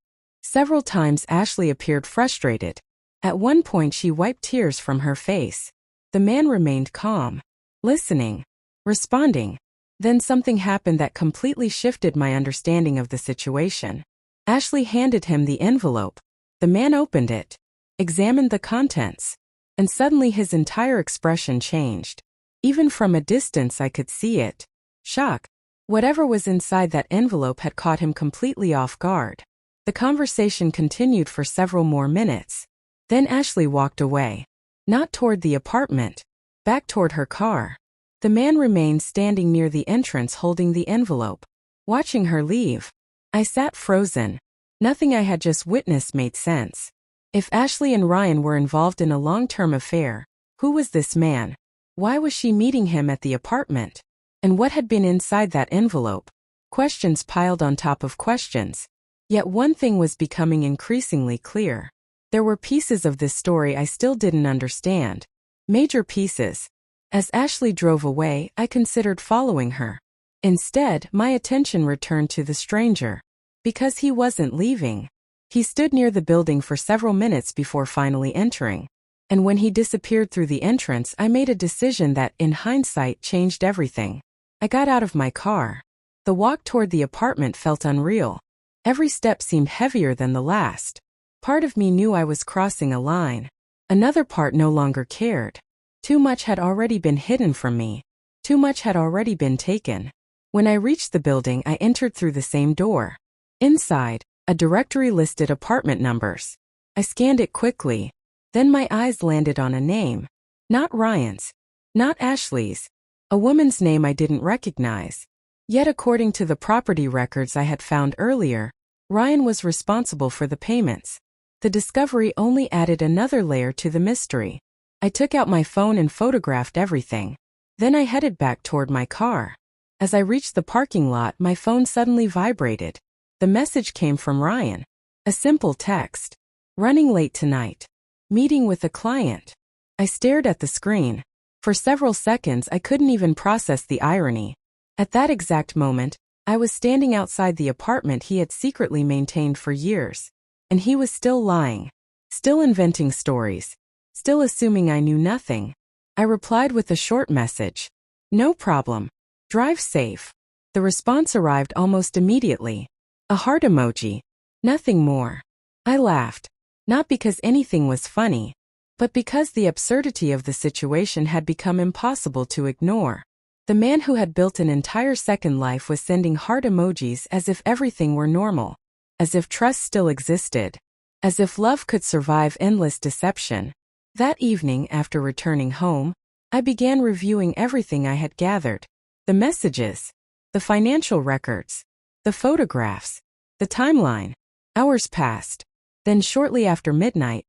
Several times Ashley appeared frustrated. At one point she wiped tears from her face. The man remained calm. Listening. Responding. Then something happened that completely shifted my understanding of the situation. Ashley handed him the envelope. The man opened it. Examined the contents. And suddenly his entire expression changed. Even from a distance I could see it. Shock. Whatever was inside that envelope had caught him completely off guard. The conversation continued for several more minutes. Then Ashley walked away. Not toward the apartment. Back toward her car. The man remained standing near the entrance holding the envelope. Watching her leave. I sat frozen. Nothing I had just witnessed made sense. If Ashley and Ryan were involved in a long-term affair, who was this man? Why was she meeting him at the apartment? And what had been inside that envelope? Questions piled on top of questions. Yet one thing was becoming increasingly clear. There were pieces of this story I still didn't understand. Major pieces. As Ashley drove away, I considered following her. Instead, my attention returned to the stranger. Because he wasn't leaving. He stood near the building for several minutes before finally entering. And when he disappeared through the entrance, I made a decision that, in hindsight, changed everything. I got out of my car. The walk toward the apartment felt unreal. Every step seemed heavier than the last. Part of me knew I was crossing a line. Another part no longer cared. Too much had already been hidden from me. Too much had already been taken. When I reached the building, I entered through the same door. Inside, a directory listed apartment numbers. I scanned it quickly. Then my eyes landed on a name. Not Ryan's. Not Ashley's. A woman's name I didn't recognize. Yet according to the property records I had found earlier, Ryan was responsible for the payments. The discovery only added another layer to the mystery. I took out my phone and photographed everything. Then I headed back toward my car. As I reached the parking lot, my phone suddenly vibrated. The message came from Ryan. A simple text. Running late tonight. Meeting with a client. I stared at the screen. For several seconds I couldn't even process the irony. At that exact moment, I was standing outside the apartment he had secretly maintained for years. And he was still lying. Still inventing stories. Still assuming I knew nothing. I replied with a short message. No problem. Drive safe. The response arrived almost immediately. A heart emoji. Nothing more. I laughed. Not because anything was funny, but because the absurdity of the situation had become impossible to ignore. The man who had built an entire second life was sending heart emojis as if everything were normal. As if trust still existed. As if love could survive endless deception. That evening, after returning home, I began reviewing everything I had gathered. The messages. The financial records. The photographs. The timeline. Hours passed. Then shortly after midnight,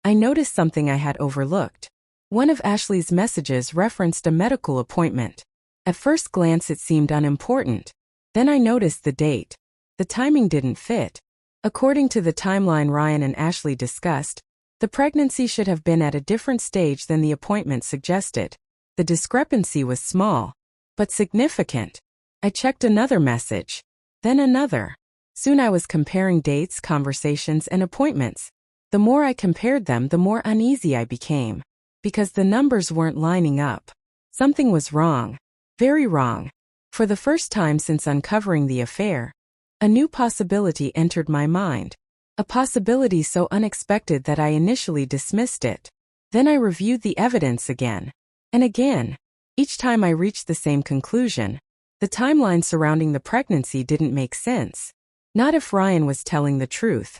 I noticed something I had overlooked. One of Ashley's messages referenced a medical appointment. At first glance it seemed unimportant. Then I noticed the date. The timing didn't fit. According to the timeline Ryan and Ashley discussed, the pregnancy should have been at a different stage than the appointment suggested. The discrepancy was small, but significant. I checked another message. Then another. Soon I was comparing dates, conversations, and appointments. The more I compared them, the more uneasy I became. Because the numbers weren't lining up. Something was wrong. Very wrong. For the first time since uncovering the affair, a new possibility entered my mind. A possibility so unexpected that I initially dismissed it. Then I reviewed the evidence again. And again. Each time I reached the same conclusion. The timeline surrounding the pregnancy didn't make sense. Not if Ryan was telling the truth.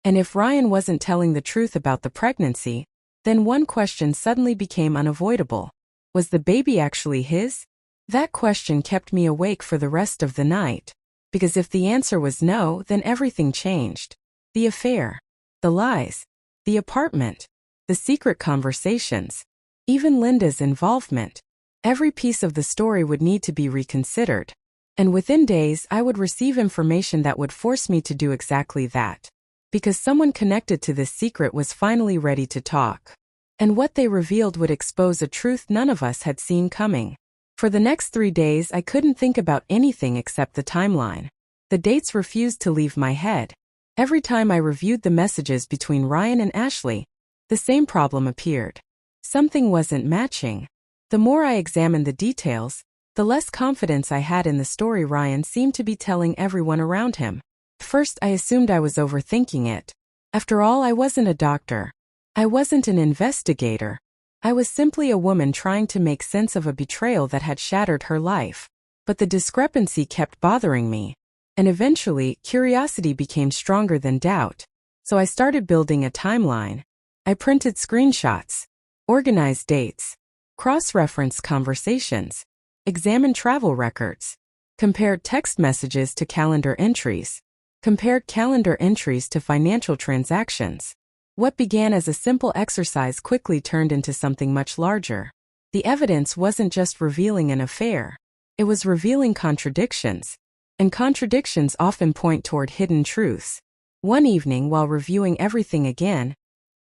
And if Ryan wasn't telling the truth about the pregnancy, then one question suddenly became unavoidable. Was the baby actually his? That question kept me awake for the rest of the night. Because if the answer was no, then everything changed. The affair. The lies. The apartment. The secret conversations. Even Linda's involvement. Every piece of the story would need to be reconsidered. And within days I would receive information that would force me to do exactly that. Because someone connected to this secret was finally ready to talk. And what they revealed would expose a truth none of us had seen coming. For the next 3 days I couldn't think about anything except the timeline. The dates refused to leave my head. Every time I reviewed the messages between Ryan and Ashley, the same problem appeared. Something wasn't matching. The more I examined the details, the less confidence I had in the story Ryan seemed to be telling everyone around him. First I assumed I was overthinking it. After all, I wasn't a doctor. I wasn't an investigator. I was simply a woman trying to make sense of a betrayal that had shattered her life. But the discrepancy kept bothering me. And eventually, curiosity became stronger than doubt. So I started building a timeline. I printed screenshots. Organized dates. Cross-referenced conversations. Examined travel records. Compared text messages to calendar entries. Compared calendar entries to financial transactions. What began as a simple exercise quickly turned into something much larger. The evidence wasn't just revealing an affair. It was revealing contradictions. And contradictions often point toward hidden truths. One evening, while reviewing everything again,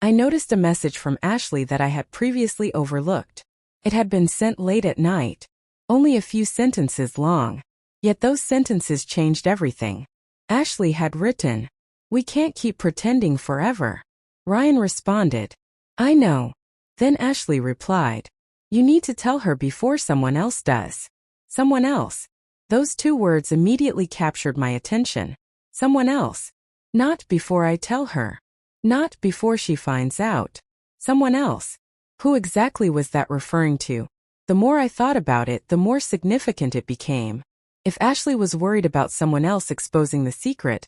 I noticed a message from Ashley that I had previously overlooked. It had been sent late at night. Only a few sentences long. Yet those sentences changed everything. Ashley had written, "We can't keep pretending forever." Ryan responded, "I know." Then Ashley replied, "You need to tell her before someone else does." Someone else. Those 2 words immediately captured my attention. Someone else. Not before I tell her. Not before she finds out. Someone else. Who exactly was that referring to? The more I thought about it, the more significant it became. If Ashley was worried about someone else exposing the secret,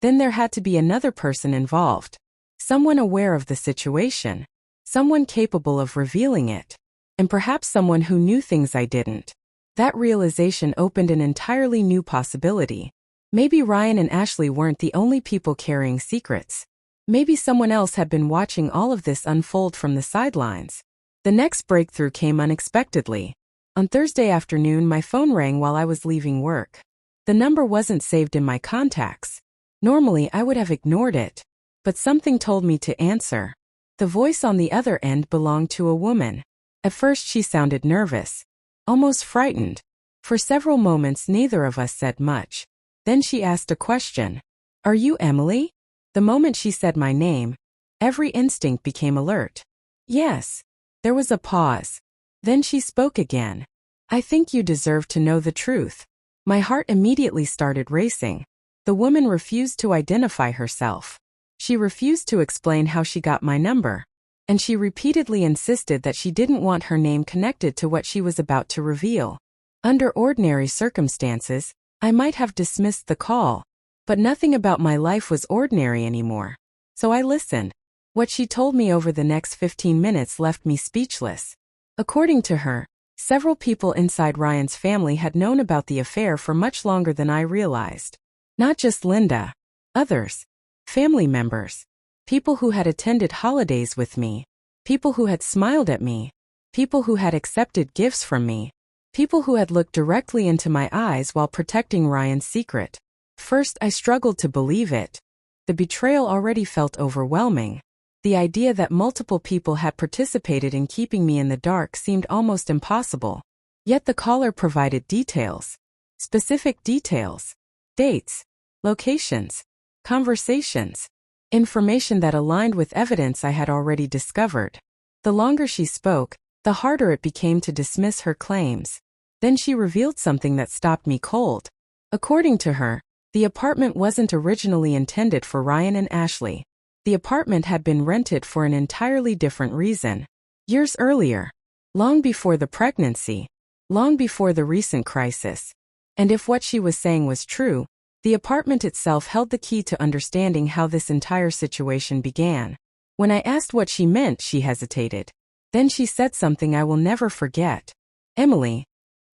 then there had to be another person involved. Someone aware of the situation. Someone capable of revealing it. And perhaps someone who knew things I didn't. That realization opened an entirely new possibility. Maybe Ryan and Ashley weren't the only people carrying secrets. Maybe someone else had been watching all of this unfold from the sidelines. The next breakthrough came unexpectedly. On Thursday afternoon, my phone rang while I was leaving work. The number wasn't saved in my contacts. Normally, I would have ignored it. But something told me to answer. The voice on the other end belonged to a woman. At first, she sounded nervous. Almost frightened. For several moments, neither of us said much. Then she asked a question. "Are you Emily?" The moment she said my name, every instinct became alert. "Yes." There was a pause. Then she spoke again. "I think you deserve to know the truth." My heart immediately started racing. The woman refused to identify herself. She refused to explain how she got my number. And she repeatedly insisted that she didn't want her name connected to what she was about to reveal. Under ordinary circumstances, I might have dismissed the call. But nothing about my life was ordinary anymore. So I listened. What she told me over the next 15 minutes left me speechless. According to her, several people inside Ryan's family had known about the affair for much longer than I realized. Not just Linda. Others. Family members. People who had attended holidays with me. People who had smiled at me. People who had accepted gifts from me. People who had looked directly into my eyes while protecting Ryan's secret. First, I struggled to believe it. The betrayal already felt overwhelming. The idea that multiple people had participated in keeping me in the dark seemed almost impossible. Yet the caller provided details. Specific details. Dates. Locations. Conversations. Information that aligned with evidence I had already discovered. The longer she spoke, the harder it became to dismiss her claims. Then she revealed something that stopped me cold. According to her, the apartment wasn't originally intended for Ryan and Ashley. The apartment had been rented for an entirely different reason. Years earlier. Long before the pregnancy. Long before the recent crisis. And if what she was saying was true, the apartment itself held the key to understanding how this entire situation began. When I asked what she meant, she hesitated. Then she said something I will never forget. "Emily,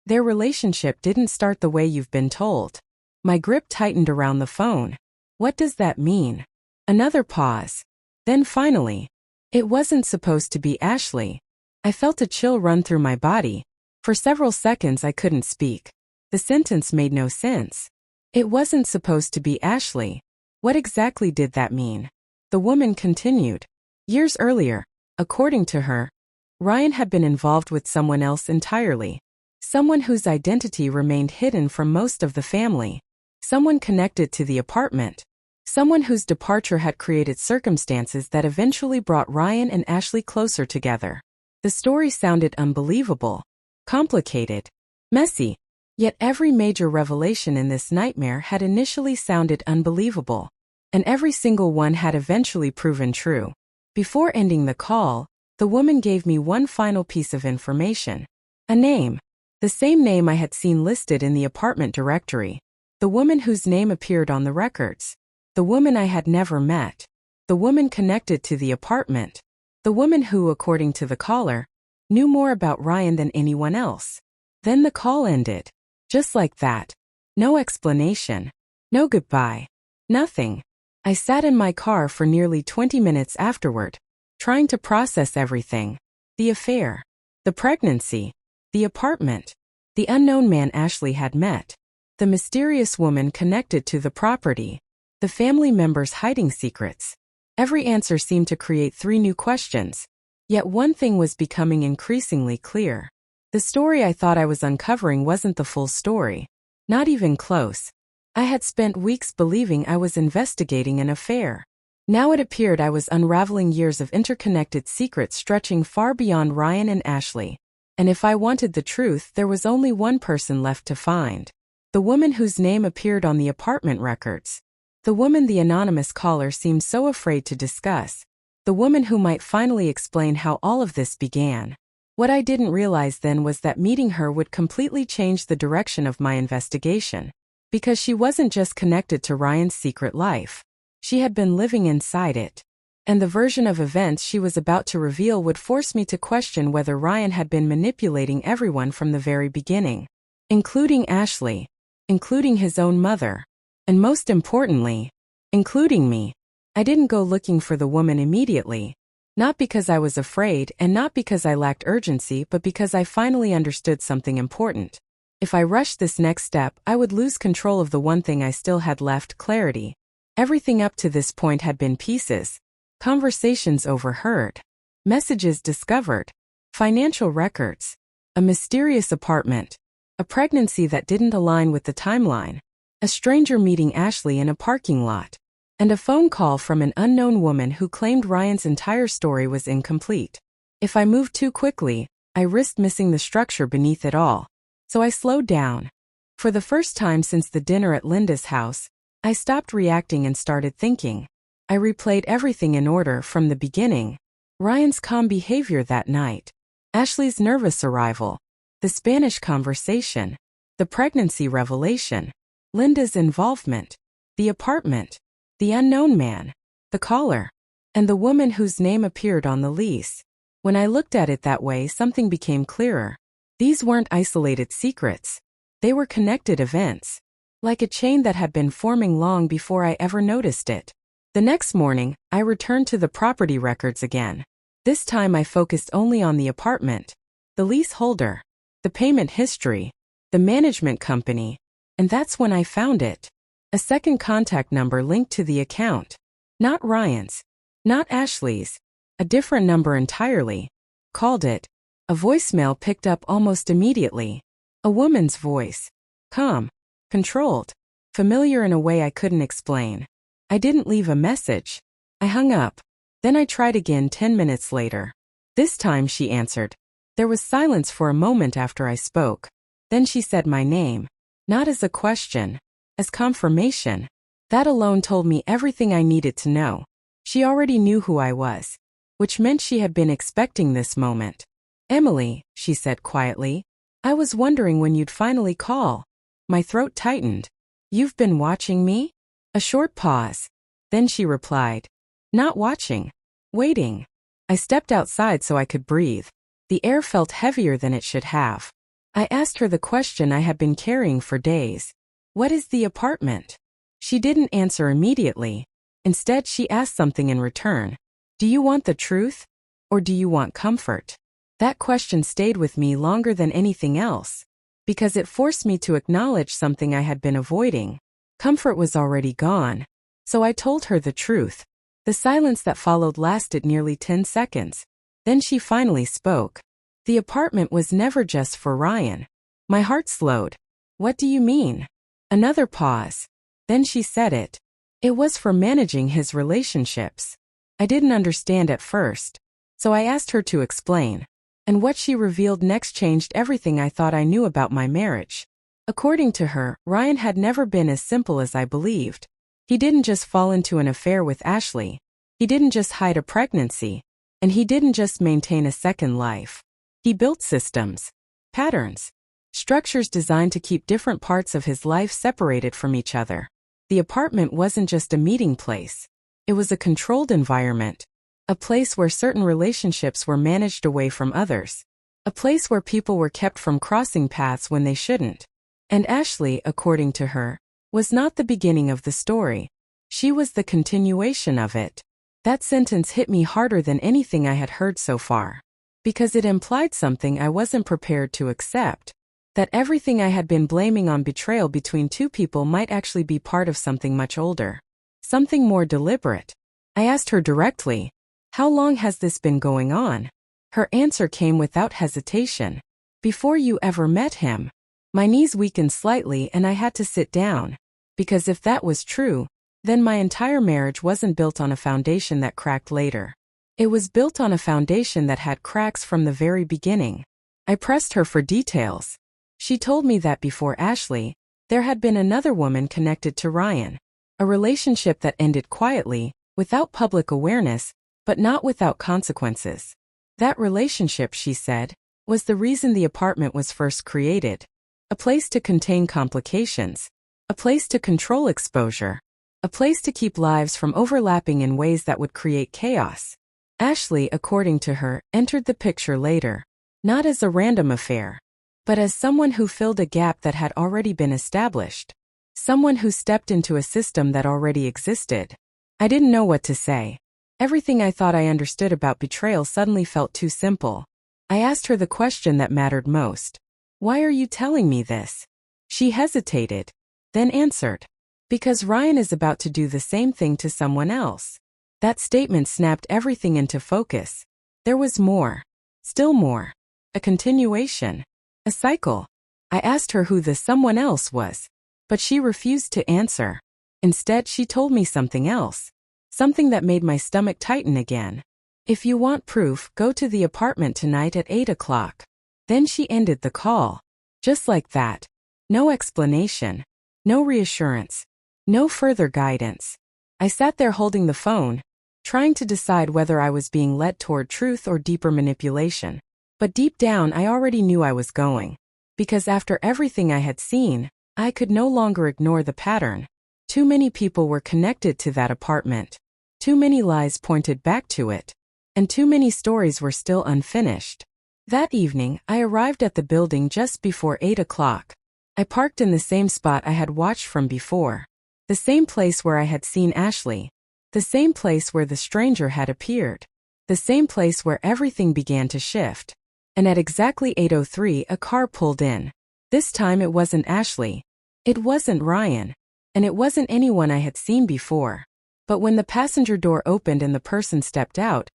their relationship didn't start the way you've been told." My grip tightened around the phone. What does that mean? Another pause. Then finally, it wasn't supposed to be Ashley. I felt a chill run through my body. For several seconds I couldn't speak. The sentence made no sense. It wasn't supposed to be Ashley. What exactly did that mean? The woman continued. Years earlier, according to her, Ryan had been involved with someone else entirely. Someone whose identity remained hidden from most of the family. Someone connected to the apartment. Someone whose departure had created circumstances that eventually brought Ryan and Ashley closer together. The story sounded unbelievable, complicated, messy. Yet every major revelation in this nightmare had initially sounded unbelievable. And every single one had eventually proven true. Before ending the call, the woman gave me one final piece of information. A name. The same name I had seen listed in the apartment directory. The woman whose name appeared on the records. The woman I had never met. The woman connected to the apartment. The woman who, according to the caller, knew more about Ryan than anyone else. Then the call ended. Just like that. No explanation. No goodbye. Nothing. I sat in my car for nearly 20 minutes afterward, trying to process everything. The affair. The pregnancy. The apartment. The unknown man Ashley had met. The mysterious woman connected to the property. The family members hiding secrets. Every answer seemed to create 3 new questions. Yet one thing was becoming increasingly clear. The story I thought I was uncovering wasn't the full story. Not even close. I had spent weeks believing I was investigating an affair. Now it appeared I was unraveling years of interconnected secrets stretching far beyond Ryan and Ashley. And if I wanted the truth, there was only one person left to find. The woman whose name appeared on the apartment records. The woman the anonymous caller seemed so afraid to discuss. The woman who might finally explain how all of this began. What I didn't realize then was that meeting her would completely change the direction of my investigation. Because she wasn't just connected to Ryan's secret life. She had been living inside it. And the version of events she was about to reveal would force me to question whether Ryan had been manipulating everyone from the very beginning. Including Ashley. Including his own mother. And most importantly, including me. I didn't go looking for the woman immediately. Not because I was afraid and not because I lacked urgency, but because I finally understood something important. If I rushed this next step, I would lose control of the one thing I still had left: clarity. Everything up to this point had been pieces. Conversations overheard. Messages discovered. Financial records. A mysterious apartment. A pregnancy that didn't align with the timeline. A stranger meeting Ashley in a parking lot. And a phone call from an unknown woman who claimed Ryan's entire story was incomplete. If I moved too quickly, I risked missing the structure beneath it all. So I slowed down. For the first time since the dinner at Linda's house, I stopped reacting and started thinking. I replayed everything in order from the beginning. Ryan's calm behavior that night. Ashley's nervous arrival. The Spanish conversation. The pregnancy revelation. Linda's involvement. The apartment. The unknown man. The caller. And the woman whose name appeared on the lease. When I looked at it that way, something became clearer. These weren't isolated secrets. They were connected events. Like a chain that had been forming long before I ever noticed it. The next morning, I returned to the property records again. This time I focused only on the apartment, the leaseholder, the payment history, the management company, and that's when I found it. A second contact number linked to the account. Not Ryan's. Not Ashley's. A different number entirely. Called it. A voicemail picked up almost immediately. A woman's voice. Calm. Controlled. Familiar in a way I couldn't explain. I didn't leave a message. I hung up. Then I tried again 10 minutes later. This time she answered. There was silence for a moment after I spoke. Then she said my name. Not as a question. As confirmation. That alone told me everything I needed to know. She already knew who I was. Which meant she had been expecting this moment. Emily, she said quietly. I was wondering when you'd finally call. My throat tightened. You've been watching me? A short pause. Then she replied. Not watching. Waiting. I stepped outside so I could breathe. The air felt heavier than it should have. I asked her the question I had been carrying for days. What is the apartment? She didn't answer immediately. Instead, she asked something in return. Do you want the truth? Or do you want comfort? That question stayed with me longer than anything else. Because it forced me to acknowledge something I had been avoiding. Comfort was already gone. So I told her the truth. The silence that followed lasted nearly 10 seconds. Then she finally spoke. The apartment was never just for Ryan. My heart slowed. What do you mean? Another pause. Then she said it. It was for managing his relationships. I didn't understand at first. So I asked her to explain. And what she revealed next changed everything I thought I knew about my marriage. According to her, Ryan had never been as simple as I believed. He didn't just fall into an affair with Ashley. He didn't just hide a pregnancy. And he didn't just maintain a second life. He built systems, patterns, structures designed to keep different parts of his life separated from each other. The apartment wasn't just a meeting place. It was a controlled environment. A place where certain relationships were managed away from others. A place where people were kept from crossing paths when they shouldn't. And Ashley, according to her, was not the beginning of the story. She was the continuation of it. That sentence hit me harder than anything I had heard so far. Because it implied something I wasn't prepared to accept. That everything I had been blaming on betrayal between two people might actually be part of something much older. Something more deliberate. I asked her directly. How long has this been going on? Her answer came without hesitation. Before you ever met him. My knees weakened slightly and I had to sit down. Because if that was true, then my entire marriage wasn't built on a foundation that cracked later. It was built on a foundation that had cracks from the very beginning. I pressed her for details. She told me that before Ashley, there had been another woman connected to Ryan. A relationship that ended quietly, without public awareness, but not without consequences. That relationship, she said, was the reason the apartment was first created. A place to contain complications. A place to control exposure. A place to keep lives from overlapping in ways that would create chaos. Ashley, according to her, entered the picture later, not as a random affair, but as someone who filled a gap that had already been established. Someone who stepped into a system that already existed. I didn't know what to say. Everything I thought I understood about betrayal suddenly felt too simple. I asked her the question that mattered most. Why are you telling me this? She hesitated, then answered. Because Ryan is about to do the same thing to someone else. That statement snapped everything into focus. There was more. Still more. A continuation. A cycle. I asked her who the someone else was, but she refused to answer. Instead, she told me something else. Something that made my stomach tighten again. If you want proof, go to the apartment tonight at 8 o'clock. Then she ended the call. Just like that. No explanation. No reassurance. No further guidance. I sat there holding the phone, trying to decide whether I was being led toward truth or deeper manipulation. But deep down, I already knew I was going. Because after everything I had seen, I could no longer ignore the pattern. Too many people were connected to that apartment. Too many lies pointed back to it. And too many stories were still unfinished. That evening, I arrived at the building just before 8 o'clock. I parked in the same spot I had watched from before. The same place where I had seen Ashley. The same place where the stranger had appeared. The same place where everything began to shift. And at exactly 8:03, a car pulled in. This time it wasn't Ashley. It wasn't Ryan. And it wasn't anyone I had seen before. But when the passenger door opened and the person stepped out,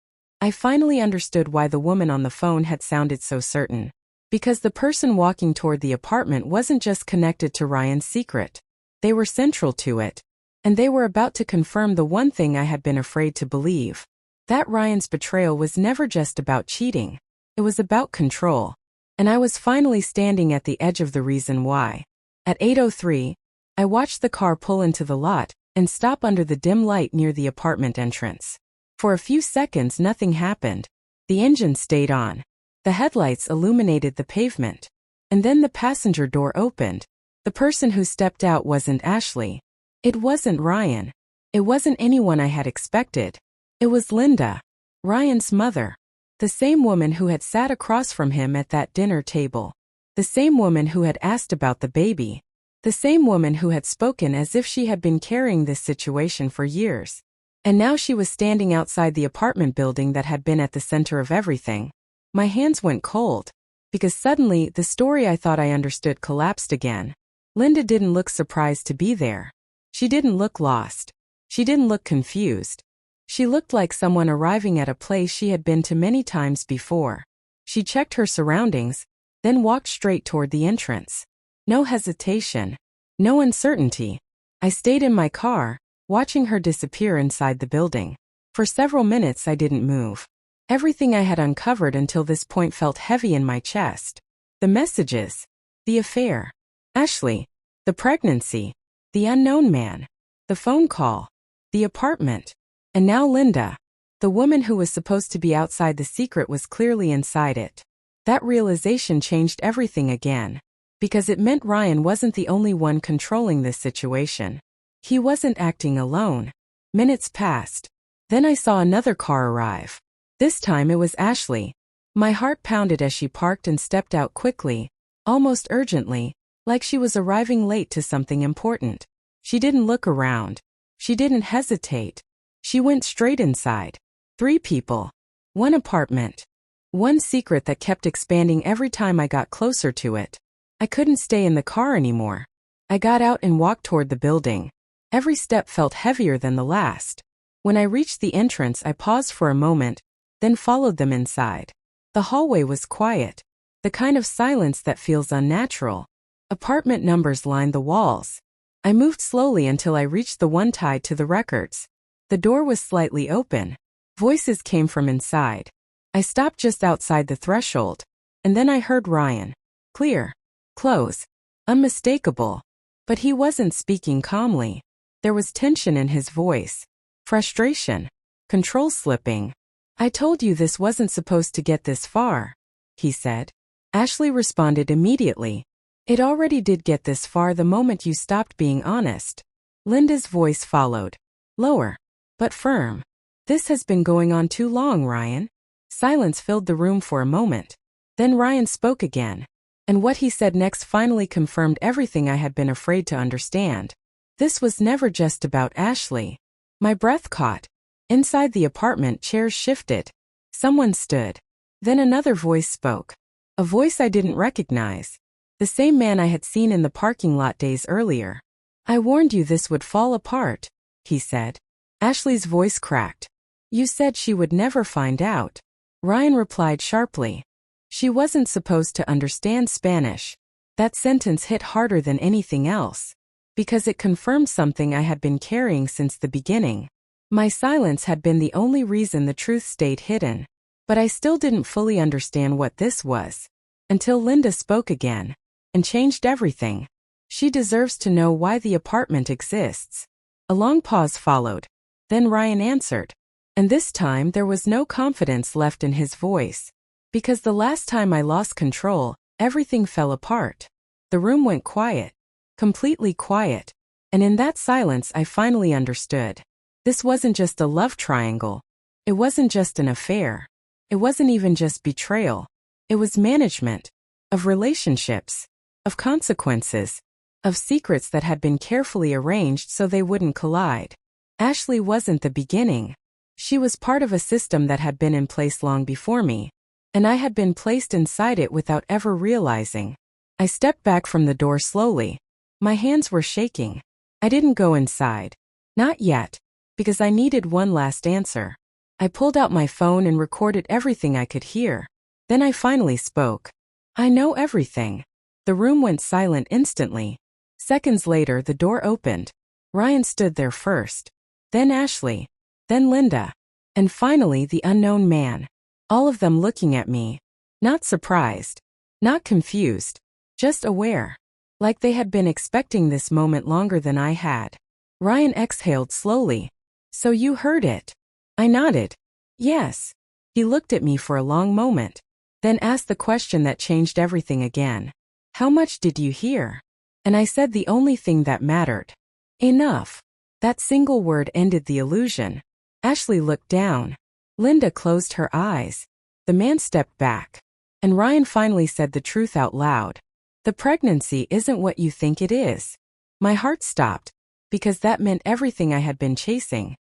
I finally understood why the woman on the phone had sounded so certain. Because the person walking toward the apartment wasn't just connected to Ryan's secret. They were central to it. And they were about to confirm the one thing I had been afraid to believe. That Ryan's betrayal was never just about cheating. It was about control. And I was finally standing at the edge of the reason why. At 8:03, I watched the car pull into the lot and stop under the dim light near the apartment entrance. For a few seconds nothing happened. The engine stayed on. The headlights illuminated the pavement. And then the passenger door opened. The person who stepped out wasn't Ashley. It wasn't Ryan. It wasn't anyone I had expected. It was Linda, Ryan's mother. The same woman who had sat across from him at that dinner table. The same woman who had asked about the baby. The same woman who had spoken as if she had been carrying this situation for years. And now she was standing outside the apartment building that had been at the center of everything. My hands went cold. Because suddenly, the story I thought I understood collapsed again. Linda didn't look surprised to be there. She didn't look lost. She didn't look confused. She looked like someone arriving at a place she had been to many times before. She checked her surroundings, then walked straight toward the entrance. No hesitation. No uncertainty. I stayed in my car, watching her disappear inside the building. For several minutes I didn't move. Everything I had uncovered until this point felt heavy in my chest. The messages. The affair. Ashley. The pregnancy. The unknown man. The phone call. The apartment. And now Linda. The woman who was supposed to be outside the secret was clearly inside it. That realization changed everything again. Because it meant Ryan wasn't the only one controlling this situation. He wasn't acting alone. Minutes passed. Then I saw another car arrive. This time it was Ashley. My heart pounded as she parked and stepped out quickly, almost urgently, like she was arriving late to something important. She didn't look around. She didn't hesitate. She went straight inside. 3 people. 1 apartment. 1 secret that kept expanding every time I got closer to it. I couldn't stay in the car anymore. I got out and walked toward the building. Every step felt heavier than the last. When I reached the entrance, I paused for a moment, then followed them inside. The hallway was quiet. The kind of silence that feels unnatural. Apartment numbers lined the walls. I moved slowly until I reached the one tied to the records. The door was slightly open. Voices came from inside. I stopped just outside the threshold. And then I heard Ryan. Clear. Close. Unmistakable. But he wasn't speaking calmly. There was tension in his voice, frustration, control slipping. "I told you this wasn't supposed to get this far," he said. Ashley responded immediately. "It already did get this far the moment you stopped being honest." Linda's voice followed, lower, but firm. "This has been going on too long, Ryan." Silence filled the room for a moment. Then Ryan spoke again. And what he said next finally confirmed everything I had been afraid to understand. This was never just about Ashley. My breath caught. Inside the apartment, chairs shifted. Someone stood. Then another voice spoke. A voice I didn't recognize. The same man I had seen in the parking lot days earlier. "I warned you this would fall apart," he said. Ashley's voice cracked. "You said she would never find out." Ryan replied sharply. "She wasn't supposed to understand Spanish." That sentence hit harder than anything else, because it confirmed something I had been carrying since the beginning. My silence had been the only reason the truth stayed hidden. But I still didn't fully understand what this was. Until Linda spoke again. And changed everything. "She deserves to know why the apartment exists." A long pause followed. Then Ryan answered. And this time there was no confidence left in his voice. Because the last time I lost control, everything fell apart. The room went quiet. Completely quiet. And in that silence I finally understood. This wasn't just a love triangle. It wasn't just an affair. It wasn't even just betrayal. It was management. Of relationships. Of consequences. Of secrets that had been carefully arranged so they wouldn't collide. Ashley wasn't the beginning. She was part of a system that had been in place long before me. And I had been placed inside it without ever realizing. I stepped back from the door slowly. My hands were shaking. I didn't go inside. Not yet. Because I needed one last answer. I pulled out my phone and recorded everything I could hear. Then I finally spoke. "I know everything." The room went silent instantly. Seconds later, the door opened. Ryan stood there first. Then Ashley. Then Linda. And finally the unknown man. All of them looking at me. Not surprised. Not confused. Just aware. Like they had been expecting this moment longer than I had. Ryan exhaled slowly. "So you heard it?" I nodded. "Yes." He looked at me for a long moment. Then asked the question that changed everything again. "How much did you hear?" And I said the only thing that mattered. "Enough." That single word ended the illusion. Ashley looked down. Linda closed her eyes. The man stepped back. And Ryan finally said the truth out loud. "The pregnancy isn't what you think it is." My heart stopped. Because that meant everything I had been chasing.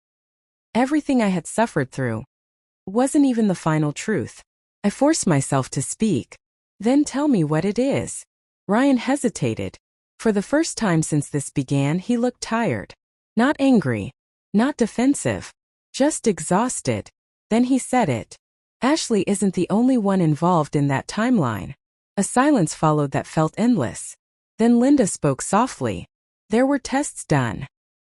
Everything I had suffered through. Wasn't even the final truth. I forced myself to speak. "Then tell me what it is." Ryan hesitated. For the first time since this began, he looked tired. Not angry. Not defensive. Just exhausted. Then he said it. "Ashley isn't the only one involved in that timeline." A silence followed that felt endless. Then Linda spoke softly. "There were tests done."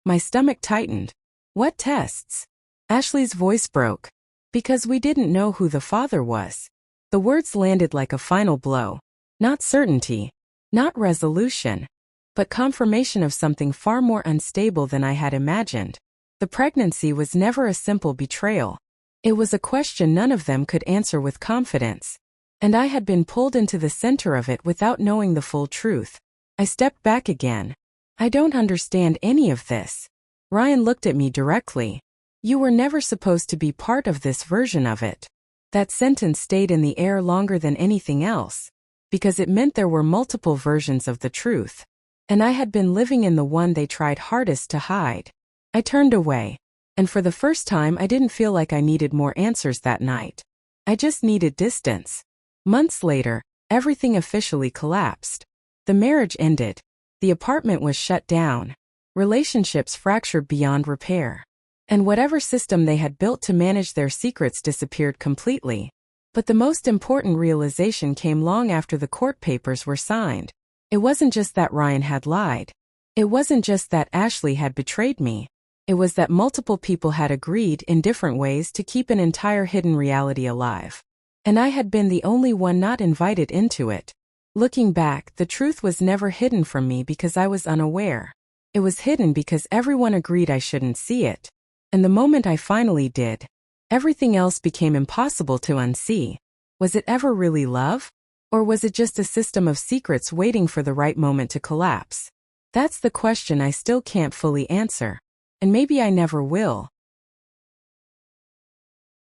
My stomach tightened. "What tests?" Ashley's voice broke. "Because we didn't know who the father was." The words landed like a final blow. Not certainty. Not resolution. But confirmation of something far more unstable than I had imagined. The pregnancy was never a simple betrayal. It was a question none of them could answer with confidence. And I had been pulled into the center of it without knowing the full truth. I stepped back again. "I don't understand any of this." Ryan looked at me directly. "You were never supposed to be part of this version of it." That sentence stayed in the air longer than anything else. Because it meant there were multiple versions of the truth. And I had been living in the one they tried hardest to hide. I turned away. And for the first time I didn't feel like I needed more answers that night. I just needed distance. Months later, everything officially collapsed. The marriage ended. The apartment was shut down. Relationships fractured beyond repair. And whatever system they had built to manage their secrets disappeared completely. But the most important realization came long after the court papers were signed. It wasn't just that Ryan had lied. It wasn't just that Ashley had betrayed me. It was that multiple people had agreed in different ways to keep an entire hidden reality alive. And I had been the only one not invited into it. Looking back, the truth was never hidden from me because I was unaware. It was hidden because everyone agreed I shouldn't see it. And the moment I finally did, everything else became impossible to unsee. Was it ever really love? Or was it just a system of secrets waiting for the right moment to collapse? That's the question I still can't fully answer. And maybe I never will.